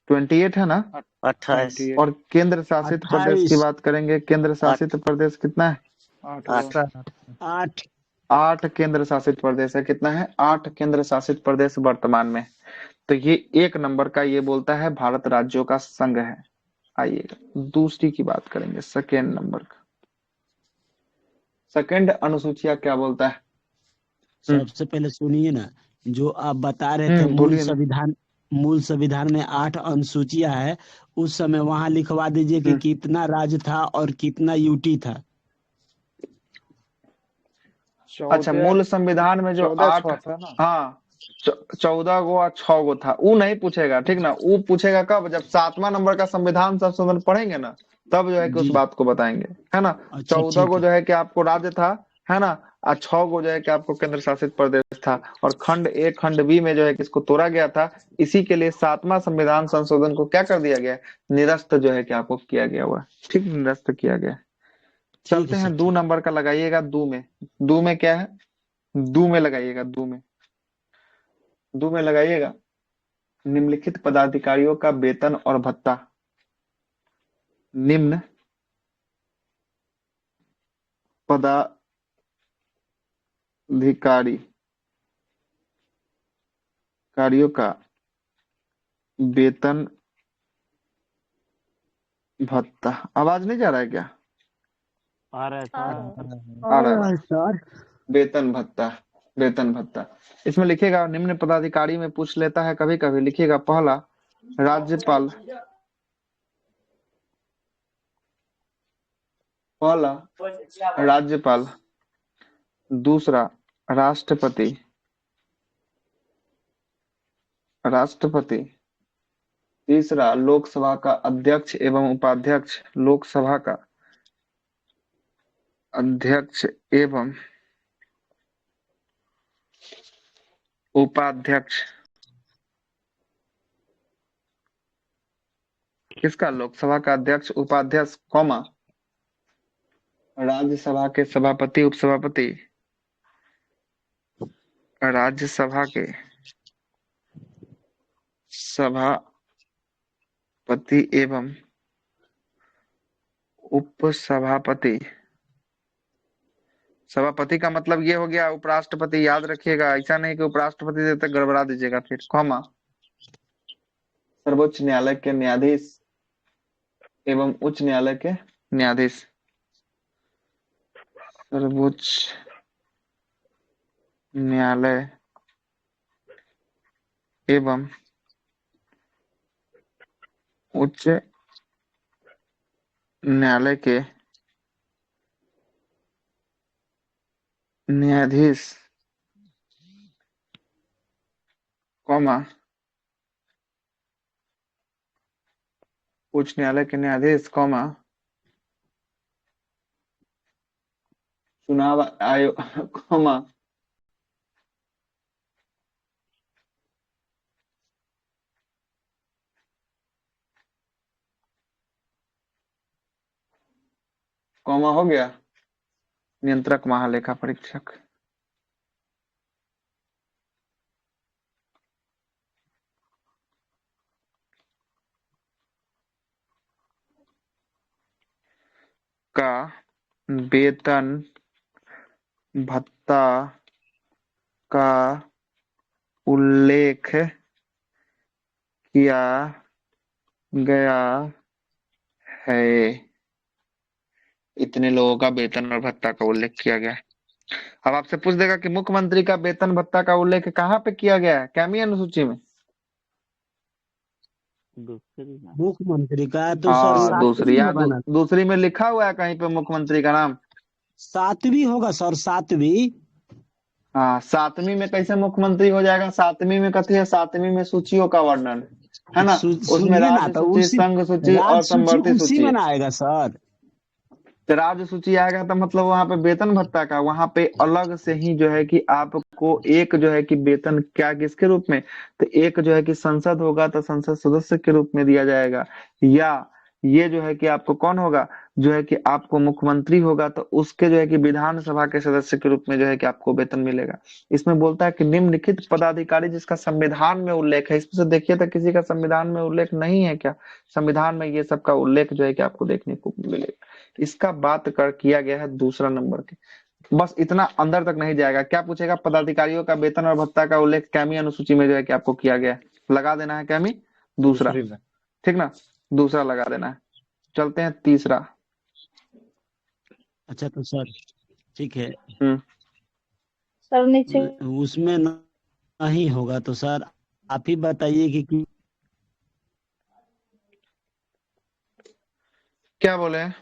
28 है ना? 28 और केंद्र शासित प्रदेश की 28। बात करेंगे, केंद्र शासित प्रदेश कितना है? 8। 8 केंद्र शासित प्रदेश है। कितना है? 8 केंद्र शासित प्रदेश वर्तमान में। तो ये 1 नंबर का ये बोलता है भारत राज्यों का संघ है। आइएगा दूसरी की बात करेंगे, सेकेंड नंबर का। सेकेंड अनुसूचिया क्या बोलता है? सबसे पहले सुनिए ना, जो आप बता रहे थे बोलिए ना। मूल संविधान में 8 अनुसूचियां है, उस समय वहां लिखवा दीजिए कि कितना राज्य था और कितना यूटी था। अच्छा, मूल संविधान में जो 8, था ना? हाँ 14 गो और 6 गो था, वो नहीं पूछेगा, ठीक ना? वो पूछेगा कब? जब 7वां नंबर का संविधान संशोधन पढ़ेंगे ना, तब जो है कि उस जी। बात को बताएंगे, है ना? अच्छा 14 ठीक गो है। जो है कि आपको राज्य था, है ना? और 6 गो जो है कि आपको केंद्र शासित प्रदेश था। और खंड ए खंड बी में जो है कि इसको तोड़ा गया था। इसी के लिए 7वां संविधान संशोधन को क्या कर दिया गया? निरस्त जो है कि आपको किया गया हुआ, ठीक, निरस्त किया गया। ठीक चलते है हैं सर, दो ठीक। नंबर का लगाइएगा। दो में क्या है? दो में लगाइएगा। दो में लगाइएगा। निम्नलिखित पदाधिकारियों का वेतन और भत्ता। निम्न पदाधिकारी कारियों का वेतन भत्ता। आवाज नहीं जा रहा है क्या? आ रहा है आ सर। रहे हैं। आ रहा है। सर वेतन भत्ता। वेतन भत्ता इसमें लिखेगा निम्न पदाधिकारी में पूछ लेता है कभी कभी। लिखिएगा पहला राज्यपाल। पहला राज्यपाल, दूसरा राष्ट्रपति। तीसरा लोकसभा का अध्यक्ष एवं उपाध्यक्ष। लोकसभा का अध्यक्ष एवं उपाध्यक्ष। किसका? लोकसभा का अध्यक्ष उपाध्यक्ष, कॉमा राज्यसभा के सभापति उपसभापति। राज्यसभा के सभापति एवं उपसभापति। सभापति का मतलब ये हो गया उपराष्ट्रपति, याद रखिएगा। ऐसा नहीं कि उपराष्ट्रपति देते गड़बड़ा दीजिएगा फिर। कॉमा सर्वोच्च न्यायालय के न्यायाधीश एवं उच्च न्यायालय के न्यायाधीश। सर्वोच्च न्यायालय एवं उच्च न्यायालय के न्यायाधीश, कॉमा उच्च न्यायालय के न्यायाधीश, कॉमा चुनाव आयोग, कॉमा कॉमा हो गया नियंत्रक महालेखा परीक्षक। का वेतन भत्ता का उल्लेख किया गया है। इतने लोगों का वेतन और भत्ता का उल्लेख किया गया है। अब आपसे पूछ देगा कि मुख्यमंत्री का वेतन भत्ता का उल्लेख कहाँ पे किया गया है? कैमी अनुसूची में। दूसरी ना। मुख्यमंत्री का तो सर हाँ दूसरी, सातवीं यहाँ होगा ना? दूसरी में लिखा हुआ है कहीं पे मुख्यमंत्री का नाम? सातवीं होगा सर, सातवीं। हाँ सातवीं में कैसे मुख्यमंत्री हो जाएगा? सातवीं में कथी है? सातवीं में सूचियों का वर्णन है ना। उसमें सुनिए ना, राज्य तो सूची, उसी संघ सूची और राज्य सूची संवर्ती उसी सूची में है। ना आएगा सर। तो राज्य सूची आएगा तो मतलब वहां पे वेतन भत्ता का, वहां पे अलग से ही जो है कि आपको एक जो है कि वेतन क्या किसके रूप में, तो एक जो है कि संसद होगा तो संसद सदस्य के रूप में दिया जाएगा, या ये जो है कि आपको कौन होगा, जो है कि आपको मुख्यमंत्री होगा तो उसके जो है कि विधानसभा के सदस्य के रूप में जो है कि आपको वेतन मिलेगा। इसमें बोलता है कि निम्नलिखित पदाधिकारी जिसका संविधान में उल्लेख है। इसमें से देखिए तो किसी का संविधान में उल्लेख नहीं है क्या? संविधान में ये सब का उल्लेख जो है कि आपको देखने को मिलेगा। इसका बात कर किया गया है दूसरा नंबर के। बस इतना, अंदर तक नहीं जाएगा। क्या पूछेगा? पदाधिकारियों का वेतन और भत्ता का उल्लेख कैमी अनुसूची में जो है कि आपको किया गया है। लगा देना है कैमी दूसरा, दूसरी में। ठीक ना? दूसरा लगा देना है। चलते हैं तीसरा। अच्छा तो सर ठीक है, सर नीचे उसमें नहीं होगा तो सर आप ही बताइए कि क्या बोले हैं?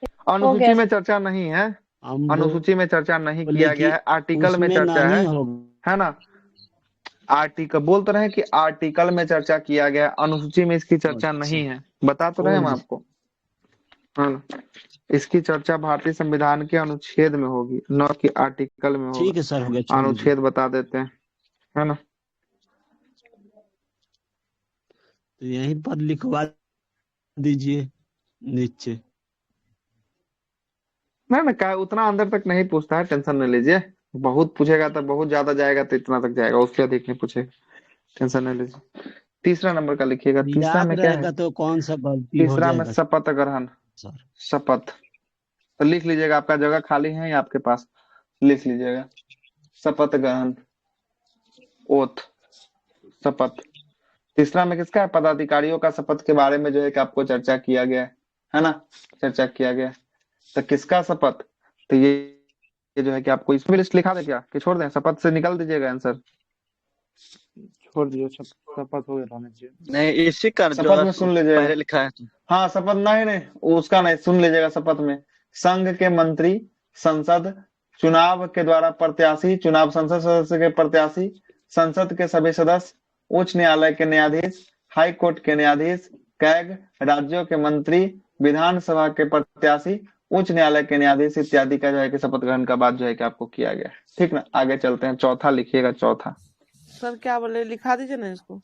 हो अनुसूची गया में चर्चा नहीं है। हम अनुसूची में चर्चा नहीं बोले किया कि गया है, आर्टिकल में उसमें चर्चा नहीं होगा। है ना। आर्टिकल बोल तो रहे हैं कि आर्टिकल में चर्चा किया गया है, अनुसूची में इसकी चर्चा नहीं है। बता तो रहे हैं हम आपको, है ना। इसकी चर्चा भारतीय संविधान के अनुच्छेद में होगी, न कि आर्टिकल में ठीक होगा। है सर, हो गया, छोड़ दीजिए। अनुच्छेद बता देते हैं, है ना। तो यहीं पर लिखवा दीजिए नीचे। ना क्या उतना अंदर तक नहीं पूछता है, टेंशन नहीं लीजिए। बहुत पूछेगा तो बहुत ज्यादा जाएगा तो इतना तक जाएगा, उससे अधिक नहीं पूछेगा, टेंशन नहीं लीजिए। तीसरा नंबर का लिखिएगा, तीसरा याद में क्या है? रहेगा तो कौन सा गलती हो तीसरा में जाएगा शपथ ग्रहण, सर। शपथ। तो लिख लीजिएगा, आपका जगह खाली है या आपके पास, लिख लीजिएगा शपथ ग्रहण, ओथ, शपथ। तीसरा में किसका है? पदाधिकारियों का शपथ के बारे में जो है कि आपको चर्चा किया गया है ना, चर्चा किया गया है। तो किसका शपथ? तो ये जो है कि आपको इसमें लिस्ट लिखा दे क्या कि छोड़ दें, शपथ से निकल दीजिएगा आंसर। छोड़ दियो, शपथ हो गया रहने चाहिए। नहीं, इसी का जो शपथ में सुन लीजिएगा, पहले लिखा है। हाँ शपथ नहीं नहीं उसका नहीं, सुन लीजिएगा। शपथ में संघ के मंत्री, संसद, चुनाव के द्वारा प्रत्याशी, चुनाव संसद सदस्य के प्रत्याशी, संसद के सभी सदस्य, उच्च न्यायालय के न्यायाधीश, हाई कोर्ट के न्यायाधीश, कैग, राज्यों के मंत्री, विधानसभा के प्रत्याशी, उच्च न्यायालय के न्यायाधीश इत्यादि का जो है कि शपथ ग्रहण का बाद जो है कि आपको किया गया है। ठीक ना, आगे चलते हैं। चौथा लिखिएगा, चौथा। सर क्या बोले, लिखा दीजिए ना इसको।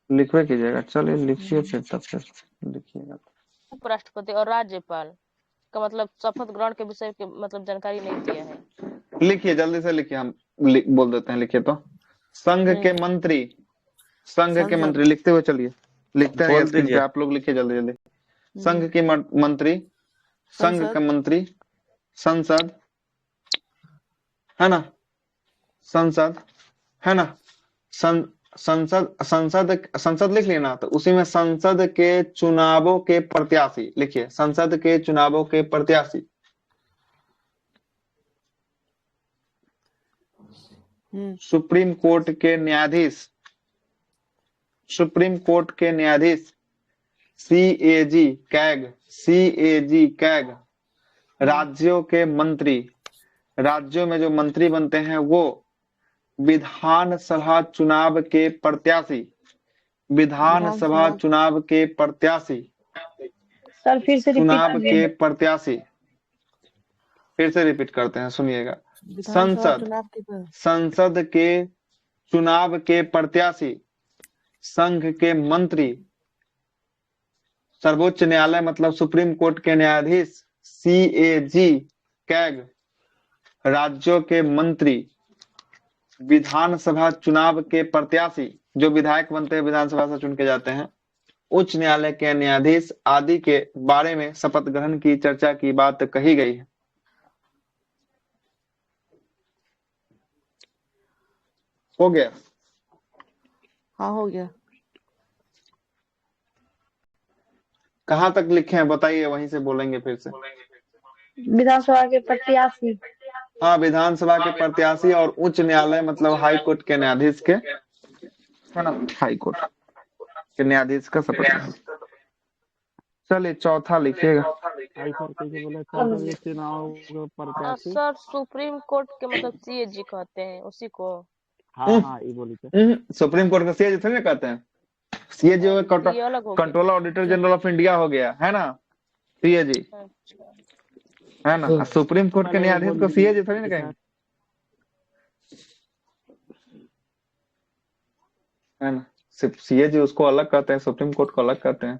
लिखवे कीजिएगा, चलिए लिखिए फिर, तब फिर लिखिएगा। उपराष्ट्रपति और राज्यपाल का मतलब शपथ ग्रहण के विषय के मतलब जानकारी नहीं दिया है। लिखिए जल्दी से लिखिए, हम बोल देते हैं, लिखिए तो। संघ के मंत्री, संघ के संसद। मंत्री, लिखते हुए चलिए, लिखते हैं बोल स्क्रीन पे, दीजिए। आप लोग लिखिए जल्दी जल्दी। संघ के मंत्री, संघ संसद। का मंत्री, संसद है ना, संसद है ना, संसद, संसद लिख लिया ना, तो उसी में संसद के चुनावों के प्रत्याशी लिखिए, संसद के चुनावों के प्रत्याशी। सुप्रीम कोर्ट के न्यायाधीश, सुप्रीम कोर्ट के न्यायाधीश, सीएजी कैग, सीएजी कैग। राज्यों के मंत्री, राज्यों में जो मंत्री बनते हैं वो विधानसभा चुनाव के प्रत्याशी, विधानसभा चुनाव के प्रत्याशी, सर फिर से रिपीट चुनाव के कीजिए। प्रत्याशी। फिर से रिपीट करते हैं, सुनिएगा। संसद, संसद के चुनाव के प्रत्याशी, संघ के मंत्री, सर्वोच्च न्यायालय मतलब सुप्रीम कोर्ट के न्यायाधीश सीएजी कैग, राज्यों के मंत्री, विधानसभा चुनाव के प्रत्याशी जो विधायक बनते हैं, विधानसभा से चुन के जाते हैं, उच्च न्यायालय के न्यायाधीश आदि के बारे में शपथ ग्रहण की चर्चा की बात कही गई है। हो गया? हाँ हो गया। कहाँ तक लिखे हैं बताइए, वहीं से बोलेंगे फिर से। विधानसभा के प्रत्याशी। हाँ, विधानसभा के प्रत्याशी और उच्च न्यायालय मतलब हाई कोर्ट के न्यायाधीश के, है ना, हाई कोर्ट के न्यायाधीश का शपथ। चलिए चौथा लिखिएगा। सर सुप्रीम कोर्ट के मतलब सीएजी कहते हैं उसी को। हाँ ये बोलिए। सुप्रीम कोर्ट का सीएजी थोड़ी ना कहते हैं, CAG controller auditor general of India हो गया, है ना, सीएजी, है ना। सुप्रीम कोर्ट के न्यायाधीश को सीएजी थोड़ी ना कहेंगे, है ना। सिर्फ सीएजी उसको अलग कहते हैं, सुप्रीम कोर्ट को अलग कहते हैं,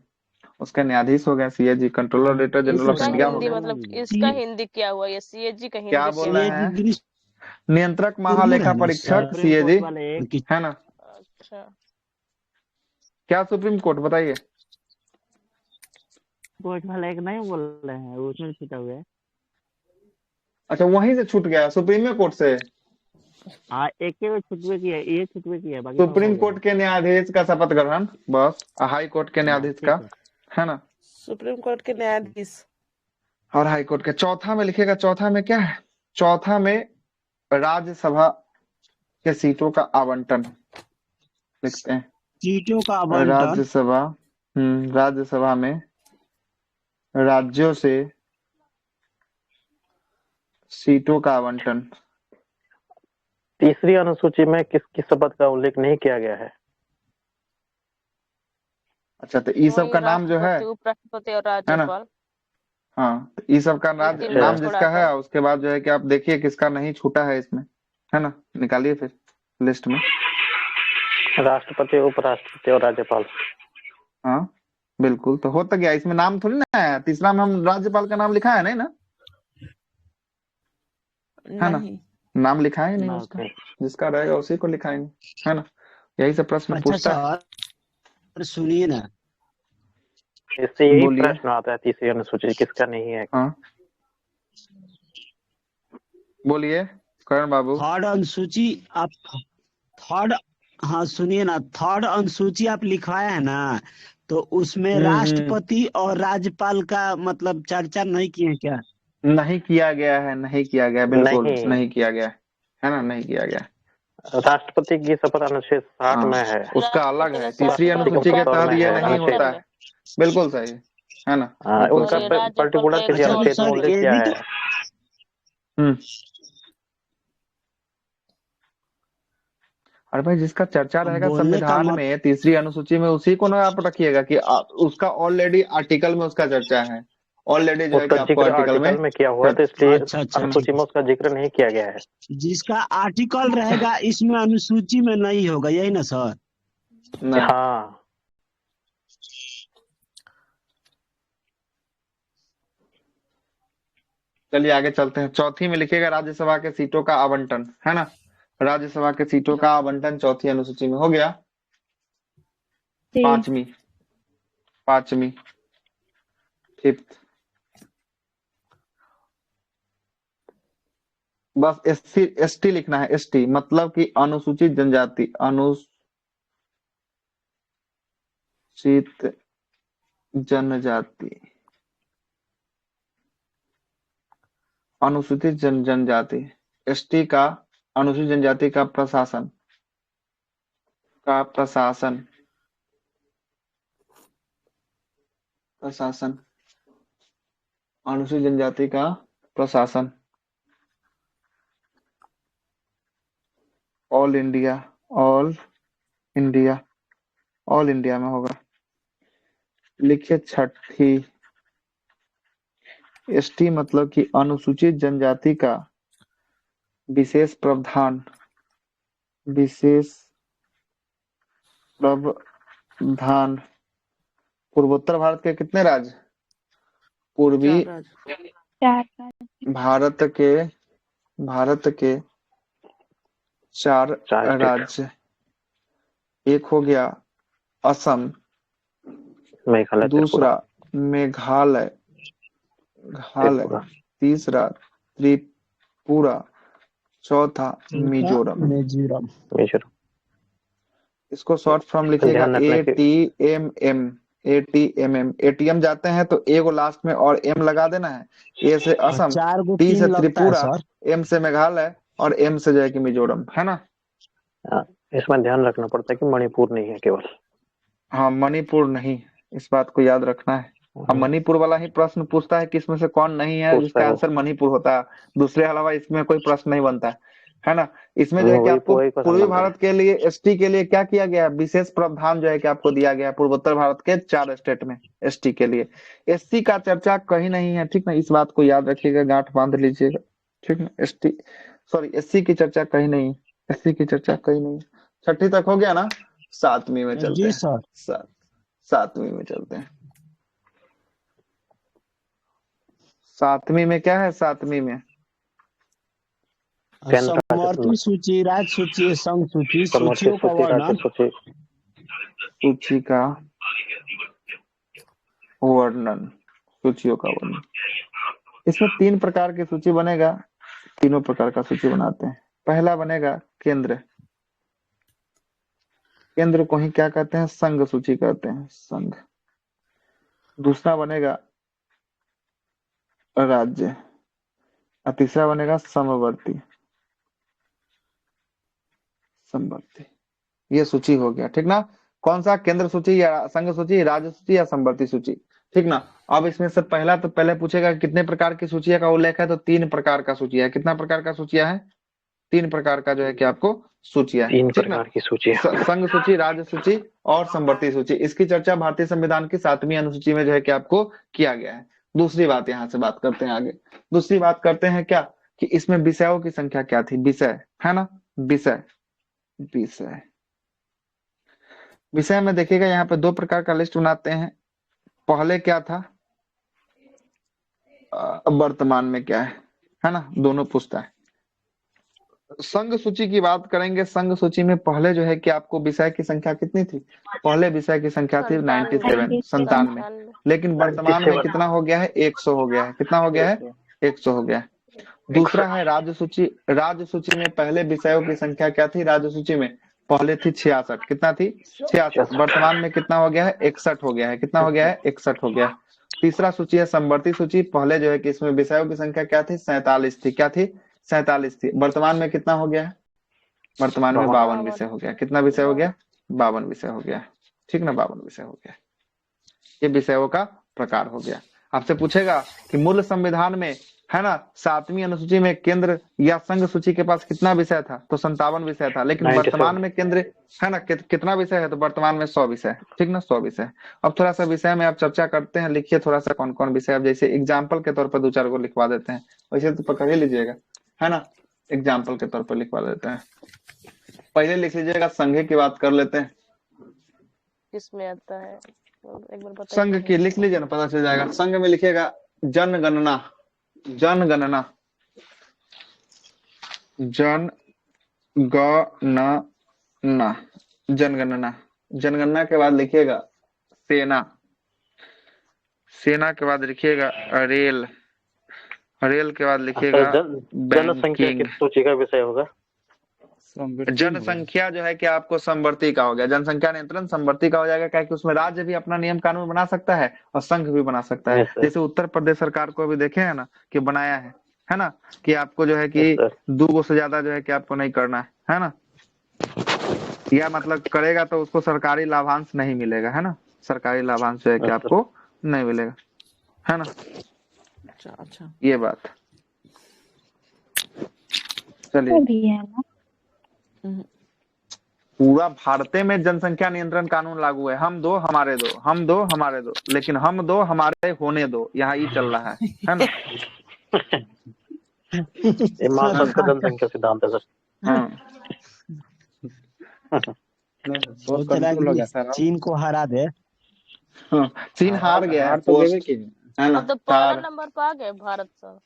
उसका न्यायाधीश हो गया CAG, controller auditor general of India हो गया। मतलब इसका हिंदी क्या हुआ, ये सीएजी का हिंदी क्या बोल रहे हैं? नियंत्रक महालेखा परीक्षक सीएजी, है ना। अच्छा, क्या सुप्रीम कोर्ट बताइए? कोर्ट वाला एक नहीं बोल रहे हैं, उसमें छूटा हुआ है। अच्छा वहीं से छूट गया, सुप्रीम कोर्ट से। हाँ एक ही छुटवे की है, ये छुटवे की है, बाकी सुप्रीम कोर्ट के न्यायाधीश का शपथ ग्रहण बस, हाई कोर्ट के न्यायाधीश का, है ना, सुप्रीम कोर्ट के न्यायाधीश और हाई कोर्ट के। चौथा में लिखेगा, चौथा में क्या है? चौथा में राज्यसभा के सीटों का आवंटन लिखते हैं, सीटों का आवंटन। राज्यसभा, राज्यसभा में राज्यों से सीटों का आवंटन। तीसरी अनुसूची में किसकी शपथ का उल्लेख नहीं किया गया है? अच्छा, तो ई सब का नाम जो है, उपराष्ट्रपति और है ना, राज्यपाल। हाँ, तो ई सब का नाम जिसका है, उसके बाद जो है कि आप देखिए किसका नहीं छूटा है इसमें, है ना, निकालिए फिर लिस्ट में। राष्ट्रपति, उपराष्ट्रपति और राज्यपाल। हाँ, बिल्कुल, तो हो तो गया, इसमें नाम थोड़ी ना है, तीसरा में हम राज्यपाल का नाम लिखा है नहीं ना, है ना, नहीं। नाम लिखा है नहीं ना उसका, नहीं। जिसका रहेगा उसी को लिखाएंगे, है ना, यही सब प्रश्न अच्छा पूछता है। सर सुनिए ना, इससे यही बोलिए। प्रश्न आता है तीसरी अनुसूची किसका नहीं है। हाँ बोलिए करण बाबू। थर्ड अनुसूची आप थर्ड, हाँ सुनिए ना, थर्ड अनुसूची आप लिखवाए है ना, तो उसमें राष्ट्रपति और राज्यपाल का मतलब चर्चा नहीं किए क्या? नहीं किया गया है, नहीं किया गया, बिल्कुल नहीं, नहीं किया गया है ना, नहीं किया गया। राष्ट्रपति की शपथ अनुच्छेद 60 हाँ, में है। उसका अलग है, तीसरी राष्ट्रपति अनुसूची के कंप्यूटर तहत में ये है नहीं अनुच्छेद। होता है, बिल्कुल सही है ना, हाँ, बिल्कुल उनका और ये सही। राज्यपाल पर्टिकुलर का किसी एक अनुच्छेद में सर उल्लेख ये किया भी है। तो हम्म अरे भाई, जिसका चर्चा रहेगा बोलने का संविधान मत, में तीसरी अनुसूची में, उसी को ना आप रखिएगा कि उसका ऑलरेडी आर्टिकल में उसका चर्चा है, ऑलरेडी जो है कि उसका आपको जिक्र आर्टिकल आर्टिकल में में किया हुआ है, तो चर्चा। इसलिए अच्छा अच्छा अनुसूची ठीक में उसका जिक्र नहीं किया गया है। है, जिसका आर्टिकल रहेगा इसमें अनुसूची में नहीं होगा, यही ना सर? नहीं, हाँ, चलिए आगे चलते हैं। चौथी में लिखिएगा राज्यसभा के सीटों का आवंटन, है ना, राज्यसभा के सीटों का आवंटन चौथी अनुसूची में हो गया। जी। पांचवी, पांचवी, फिफ्थ, बस एससी एसटी लिखना है, एसटी मतलब कि अनुसूचित जनजाति, अनुसूचित जनजाति, अनुसूचित जनजाति, एसटी का, अनुसूचित जनजाति का प्रशासन, प्रशासन, अनुसूचित जनजाति का प्रशासन, all India, all India, all India में होगा। लिखिए छठी, एसटी मतलब कि अनुसूचित जनजाति का विशेष प्रावधान, विशेष प्रावधान। पूर्वोत्तर भारत के कितने राज्य? पूर्वी 4 राज्य। 4 राज्य। भारत के 4 4 स्टेट, राज्य। एक हो गया असम, मेघालय, दूसरा मेघालय, त्रिपुरा, तीसरा त्रिपुरा, चौथा मिजोरम। मिजोरम। मिजोरम। इसको शॉर्ट फॉर्म लिखिएगा ध्यान रखना कि ATMM, ATMM। एटीएम जाते हैं तो ए को लास्ट में और एम लगा देना है। ए से असम, 4 गो टी टीम से लगता है त्रिपुरा, सर। एम से मेघालय और एम से जो है कि मिजोरम, है ना। इसमें ध्यान रखना पड़ता है कि मणिपुर नहीं है केवल। हाँ, मणिपुर नहीं, इस बात को याद रखना है। अब मणिपुर वाला ही प्रश्न पूछता है कि इसमें से कौन नहीं है, जिसका आंसर मणिपुर होता है, दूसरे अलावा इसमें कोई प्रश्न नहीं बनता है ना। इसमें जो है कि आपको पूर्वी भारत के लिए, एसटी के लिए क्या किया गया है, विशेष प्रावधान जो है कि आपको दिया गया है पूर्वोत्तर भारत के 4 स्टेट में एसटी के लिए। एससी का चर्चा कहीं नहीं है, ठीक ना, इस बात को याद रखिएगा, गांठ बांध लीजिएगा, ठीक ना। एससी की चर्चा कहीं नहीं, एससी की चर्चा कहीं नहीं। छठी तक हो गया ना, सातवीं में चलते जी हैं। सर। सातवीं में चलते हैं। सातवीं में क्या है, सातवीं में समवर्ती सूची, राज्य सूची, संघ सूची, सूचियों का वर्णन, सूची का वर्णन, सूचियों का वर्णन। इसमें 3 प्रकार की सूची बनेगा, तीनों प्रकार का सूची बनाते हैं। पहला बनेगा केंद्र, केंद्र को ही क्या कहते हैं, संघ सूची कहते हैं, संघ। दूसरा बनेगा राज्य और तीसरा बनेगा समवर्ती, समवर्ती। ये सूची हो गया, ठीक ना। कौन सा, केंद्र सूची या संघ सूची, राज्य सूची या समवर्ती सूची, ठीक ना। अब इसमें से पहला तो पहले पूछेगा कितने प्रकार की सूचियां का उल्लेख है, तो 3 प्रकार का सूची है। कितना प्रकार का सूचियां है, 3 प्रकार का जो है कि आपको सूचियां है, 3 ठीक ना। प्रकार की सूची, संघ सूची, राज्य सूची और समवर्ती सूची। इसकी चर्चा भारतीय संविधान की 7वीं अनुसूची में जो है कि आपको किया गया है। दूसरी बात, यहाँ से बात करते हैं आगे। दूसरी बात करते हैं क्या, कि इसमें विषयों की संख्या क्या थी, विषय, है ना, विषय। विषय में देखिएगा यहाँ पे 2 प्रकार का लिस्ट बनाते हैं, पहले क्या था, वर्तमान में क्या है ना, दोनों पूछता है। संघ सूची की बात करेंगे, संघ सूची में पहले जो है कि आपको विषय की संख्या कितनी थी, पहले विषय की संख्या थी 97, 97, लेकिन वर्तमान में कितना हो गया है, 100 हो गया है। कितना हो गया है, 100 हो गया है। दूसरा है राज्य सूची। राज्य सूची में पहले विषयों की संख्या क्या थी, राज्य सूची में पहले थी 66। कितना थी, 66। वर्तमान में कितना हो गया है, 61 हो गया है। कितना हो गया है, 61 हो गया है। तीसरा सूची है समवर्ती सूची। पहले जो है कि इसमें विषयों की संख्या क्या थी, 47 थी। क्या थी, 47 थी। वर्तमान में कितना हो गया है, वर्तमान में 52 विषय हो गया। कितना विषय हो गया, 52 विषय हो गया। ठीक ना, 52 विषय हो गया। ये विषयों का प्रकार हो गया। आपसे पूछेगा कि मूल संविधान में है ना 7वीं अनुसूची में केंद्र या संघ सूची के पास कितना विषय था, तो 57 विषय था। लेकिन 97 वर्तमान में केंद्र है ना कितना विषय है, तो वर्तमान में 100 विषय। ठीक ना, 100 विषय। अब थोड़ा सा विषय में आप चर्चा करते हैं, लिखिए थोड़ा सा कौन कौन विषय। अब जैसे एग्जाम्पल के तौर पर 2-4 को लिखवा देते हैं, वैसे तो पकड़ ही लीजिएगा, है ना। एग्जाम्पल के तौर पर लिखवा देते हैं। पहले लिख लीजिएगा, संघ की बात कर लेते हैं। किसमें आता है एक बार बताइए। संघ की लिख लीजिए ना, पता चल जाएगा। संघ में लिखिएगा जनगणना। जनगणना, जनगणना, जनगणना। जनगणना के बाद लिखिएगा सेना। सेना के बाद लिखिएगा रेल। रेल के बाद लिखिएगा जनसंख्या बैंकिंग। किस सूची का विषय होगा? जनसंख्या जो है कि आपको समवर्ती का हो गया। जनसंख्या नियंत्रण समवर्ती का हो जाएगा, क्या कि उसमें राज्य भी अपना नियम कानून बना सकता है और संघ भी बना सकता है। Yes, sir. जैसे उत्तर प्रदेश सरकार को भी देखे है ना कि बनाया है ना, कि आपको जो है कि Yes, sir. 2 से ज्यादा जो है कि आपको नहीं करना है ना, या मतलब करेगा तो उसको सरकारी लाभांश नहीं मिलेगा, है ना। सरकारी लाभांश जो है कि अच्छा। आपको नहीं मिलेगा, है ना। अच्छा ये बात, चलिए। भी है ना। पूरा भारत में जनसंख्या नियंत्रण कानून लागू है। हम दो हमारे दो, हम दो हमारे दो, लेकिन हम दो हमारे होने दो, यहाँ ये चल रहा है ना। ये मार्शल का जनसंख्या सिद्धांत है सर। हाँ, सोच रहा है कि चीन को हरा दे। हाँ, चीन हार गया है हार तो पोस्ट, देवे की है ना। अब तो पहला चार, नंबर पर आ गए भारत सर।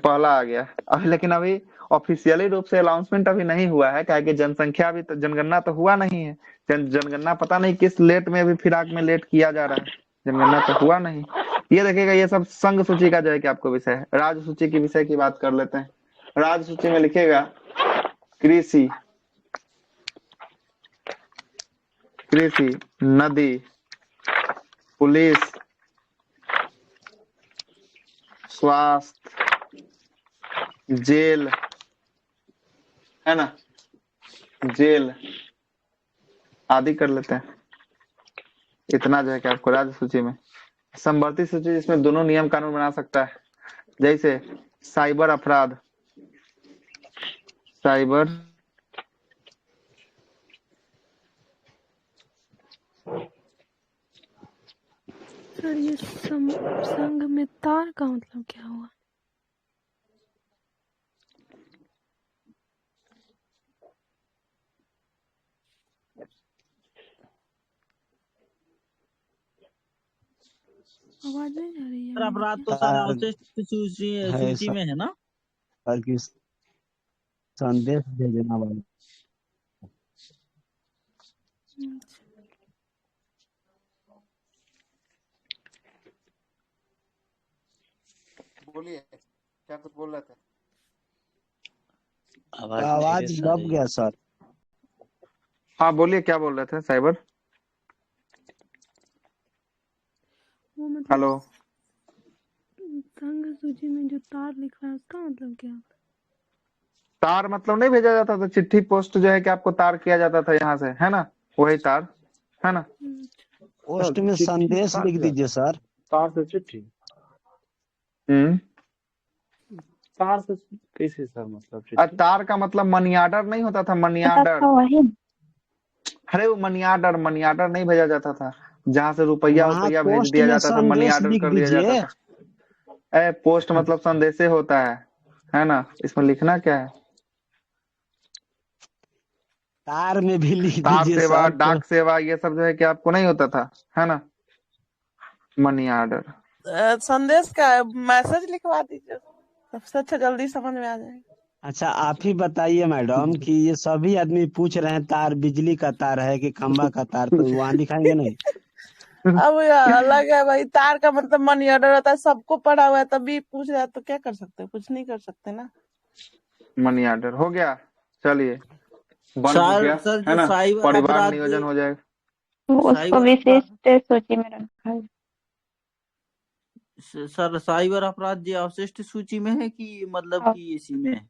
पहला आ गया अभी, लेकिन अभी ऑफिशियली रूप से अनाउंसमेंट अभी नहीं हुआ है, क्या कि जनसंख्या अभी तो जनगणना तो हुआ नहीं है। जनगणना पता नहीं किस लेट में, अभी फिराक में लेट किया जा रहा है, जनगणना तो हुआ नहीं। ये देखिएगा, ये सब संघ सूची का जो है कि आपको विषय है। राज्य सूची की विषय की बात कर लेते हैं। राज्य सूची में लिखिएगा कृषि, कृषि, नदी, पुलिस, स्वास्थ्य, जेल, है ना, जेल आदि कर लेते हैं। इतना जो है कि आपको राज्य सूची में। समवर्ती सूची जिसमें दोनों नियम कानून बना सकता है, जैसे साइबर अपराध, साइबर सर ये संघ में तार का मतलब क्या हुआ? आवाज नहीं आ रही है अपराध तो तार सर्वोच्च सूची है सूची में है ना। सर की संदेश भेजना वाला। बोलिए, क्या कुछ बोल रहे थे। आवाज दब गया सर। हाँ बोलिए, क्या बोल रहे थे। साइबर, वो मतलब हेलो। संघ सूची में जो तार लिखा है उसका मतलब क्या? तार मतलब नहीं भेजा जाता था, चिट्ठी पोस्ट जो है कि आपको तार किया जाता था यहाँ से, है ना, वही तार, है ना। पोस्ट में संदेश लिख दीजिए सर। तार से चिट्ठी, तार से कैसे सर, मतलब चिट्ठी? तार का मतलब मनी ऑर्डर नहीं होता था, मनी ऑर्डर। अरे वो मनी ऑर्डर, मनी ऑर्डर नहीं भेजा जाता था, जहाँ से रुपया भेज दिया जाता था, मनी ऑर्डर कर दिया जाता था। पोस्ट मतलब संदेशे होता है ना। इसमें लिखना क्या है, तार में भी लिख तार दीजिए सेवा, सर। डाक सेवा, ये सब जो है कि आपको नहीं होता था, है ना। Money order. संदेश का मैसेज लिखवा दीजिए, सबसे अच्छा, जल्दी समझ में आ जाएगा। अच्छा आप ही बताइए मैडम कि ये सभी आदमी पूछ रहे हैं तार बिजली का तार है कि खंबा का तार, तो वहाँ दिखाएंगे नहीं? अब ये अलग है भाई, तार का मतलब मनी ऑर्डर होता है, सबको पड़ा हुआ है तभी पूछ रहा है, तो क्या कर सकते हैं, कुछ नहीं कर सकते ना। मनी ऑर्डर हो गया, चलिए बंद हो सर गया सर है जो ना, साइबर परिवार अपराध नियोजन हो जाएगा। उसको साइबर विशिष्ट सूची में रखा है। सर साइबर अपराध जी अवशिष्ट सूची में है कि मतलब कि इसी में है?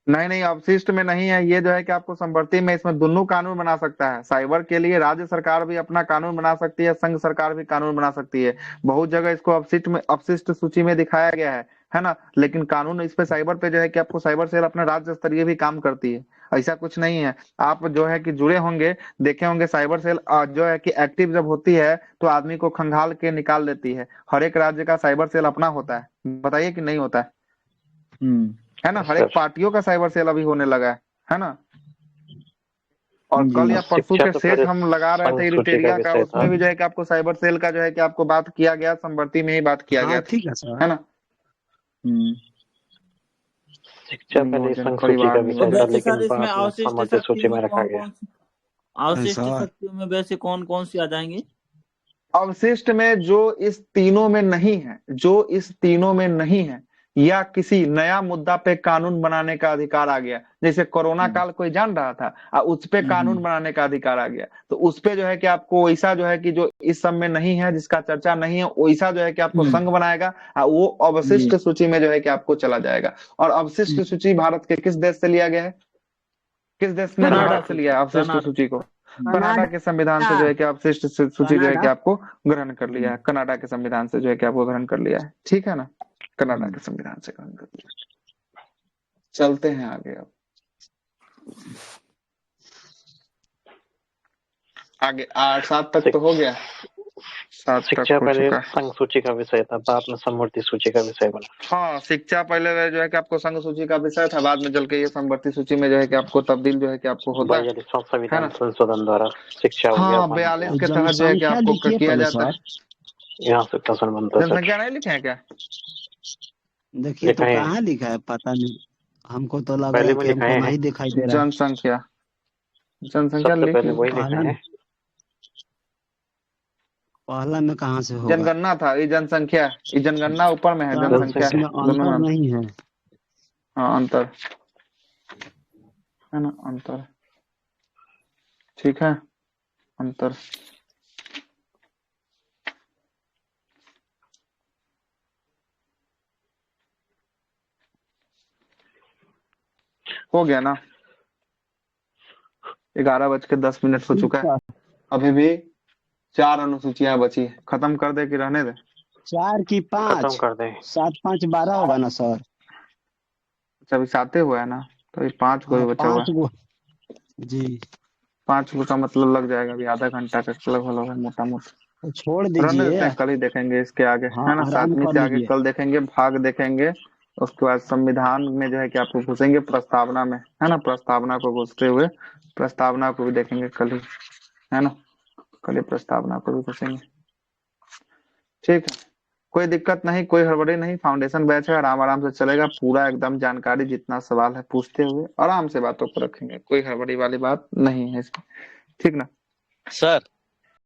नहीं अवशिष्ट में नहीं है, ये जो है कि आपको संवर्ती में इसमें दोनों कानून बना सकता है। साइबर के लिए राज्य सरकार भी अपना कानून बना सकती है, संघ सरकार भी कानून बना सकती है। बहुत जगह इसको अपशिष्ट सूची में दिखाया गया है ना, लेकिन कानून इस पे साइबर पे जो है कि आपको साइबर सेल अपना राज्य स्तरीय भी काम करती है। ऐसा कुछ नहीं है, आप जो है कि जुड़े होंगे, देखे होंगे साइबर सेल जो है कि एक्टिव जब होती है तो आदमी को खंगाल के निकाल देती है। हर एक राज्य का साइबर सेल अपना होता है, बताइए कि नहीं होता है ना। हर एक पार्टियों का साइबर सेल अभी होने लगा है ना। और कल या परसों के सेट हम लगा रहे थे इरिटेरिया का, उसमें भी जो है कि आपको साइबर सेल का जो है कि आपको बात किया गया, संवर्ती में ही बात किया गया ठीक है सर, है ना। शिक्षा पहले संघ सूची का विषय था, लेकिन इसमें बाद में अवशिष्ट सामान्य सूची में रखा गया। अवशिष्ट शक्तियों में वैसे कौन कौन सी आ जाएंगी? अवशिष्ट में जो इस तीनों में नहीं है, जो इस तीनों में नहीं है, या किसी नया मुद्दा पे कानून बनाने का अधिकार आ गया, जैसे कोरोना काल कोई जान रहा था उस पे कानून बनाने का अधिकार आ गया, तो उस पे जो है कि आपको वैसा जो है कि जो इस सब में नहीं है, जिसका चर्चा नहीं है, वैसा जो है कि आपको संघ बनाएगा, वो अवशिष्ट सूची में जो है कि आपको चला जाएगा। और अवशिष्ट सूची भारत के किस देश से लिया गया है, किस देश ने भारत से लिया है अवशिष्ट सूची को? कनाडा के संविधान से जो है कि अवशिष्ट सूची जो है कि आपको ग्रहण कर लिया है, कनाडा के संविधान से जो है कि आपको ग्रहण कर लिया है, ठीक है ना, कनाडा के संविधान से ग्रहण कर लिया। चलते हैं आगे, अब आगे 8-7 तक तो हो गया, 7 तक शिक्षा हो पहले चुका है। संघ सूची का विषय था, बाद में समवर्ती सूची का विषय बना। हाँ, शिक्षा पहले जो है कि आपको संघ सूची का विषय था, बाद में चल के ये समवर्ती सूची में जो है कि आपको तब्दील जो है कि आपको होता है 42वां संविधान संशोधन द्वारा शिक्षा हो गया। हाँ, 42 के तहत जो है कि आपको किया जाता है। यहाँ से प्रश्न बनता है। जनसंख्या नहीं लिखे हैं क्या? देखिए तो कहाँ लिखा है, पता नहीं, हमको तो लग रहा है कि हमको नहीं दिखाई दे रहा है। जनसंख्या पहले वही लिखा है। पहला में कहाँ से होगा? जनगणना था, ये जनसंख्या, ये जनगणना ऊपर में है, जनसंख्या दोनों में नहीं है। हाँ, अंतर है ना, अंतर, ठीक है, अंतर। हो गया ना, 11:10 हो चुका है, अभी भी 4 अनुसूचियां बची है, खत्म कर दे कि रहने दे? 4 की 5 खत्म कर दे। 7 5 12 होगा ना सर? अभी 7 हुआ है ना, तो ये 5 को बचा हुआ है जी। 5 का मतलब लग जाएगा अभी आधा घंटा का लगभग मोटा मोटा। छोड़ दीजिए, कल ही देखेंगे इसके आगे, हाँ, है ना, 7वीं से आगे कल देखेंगे, भाग देखेंगे, उसके बाद संविधान में जो है कि आपको घुसेंगे, प्रस्तावना में, है ना, प्रस्तावना को घुसते हुए प्रस्तावना को भी देखेंगे कल ही, है ना, कल ही प्रस्तावना को भी घुसेंगे, ठीक है, कोई दिक्कत नहीं, कोई हड़बड़ी नहीं, फाउंडेशन बैच है, आराम आराम से चलेगा, पूरा एकदम जानकारी, जितना सवाल है पूछते हुए आराम से बातों को रखेंगे, कोई हड़बड़ी वाली बात नहीं है इसमें, ठीक ना सर?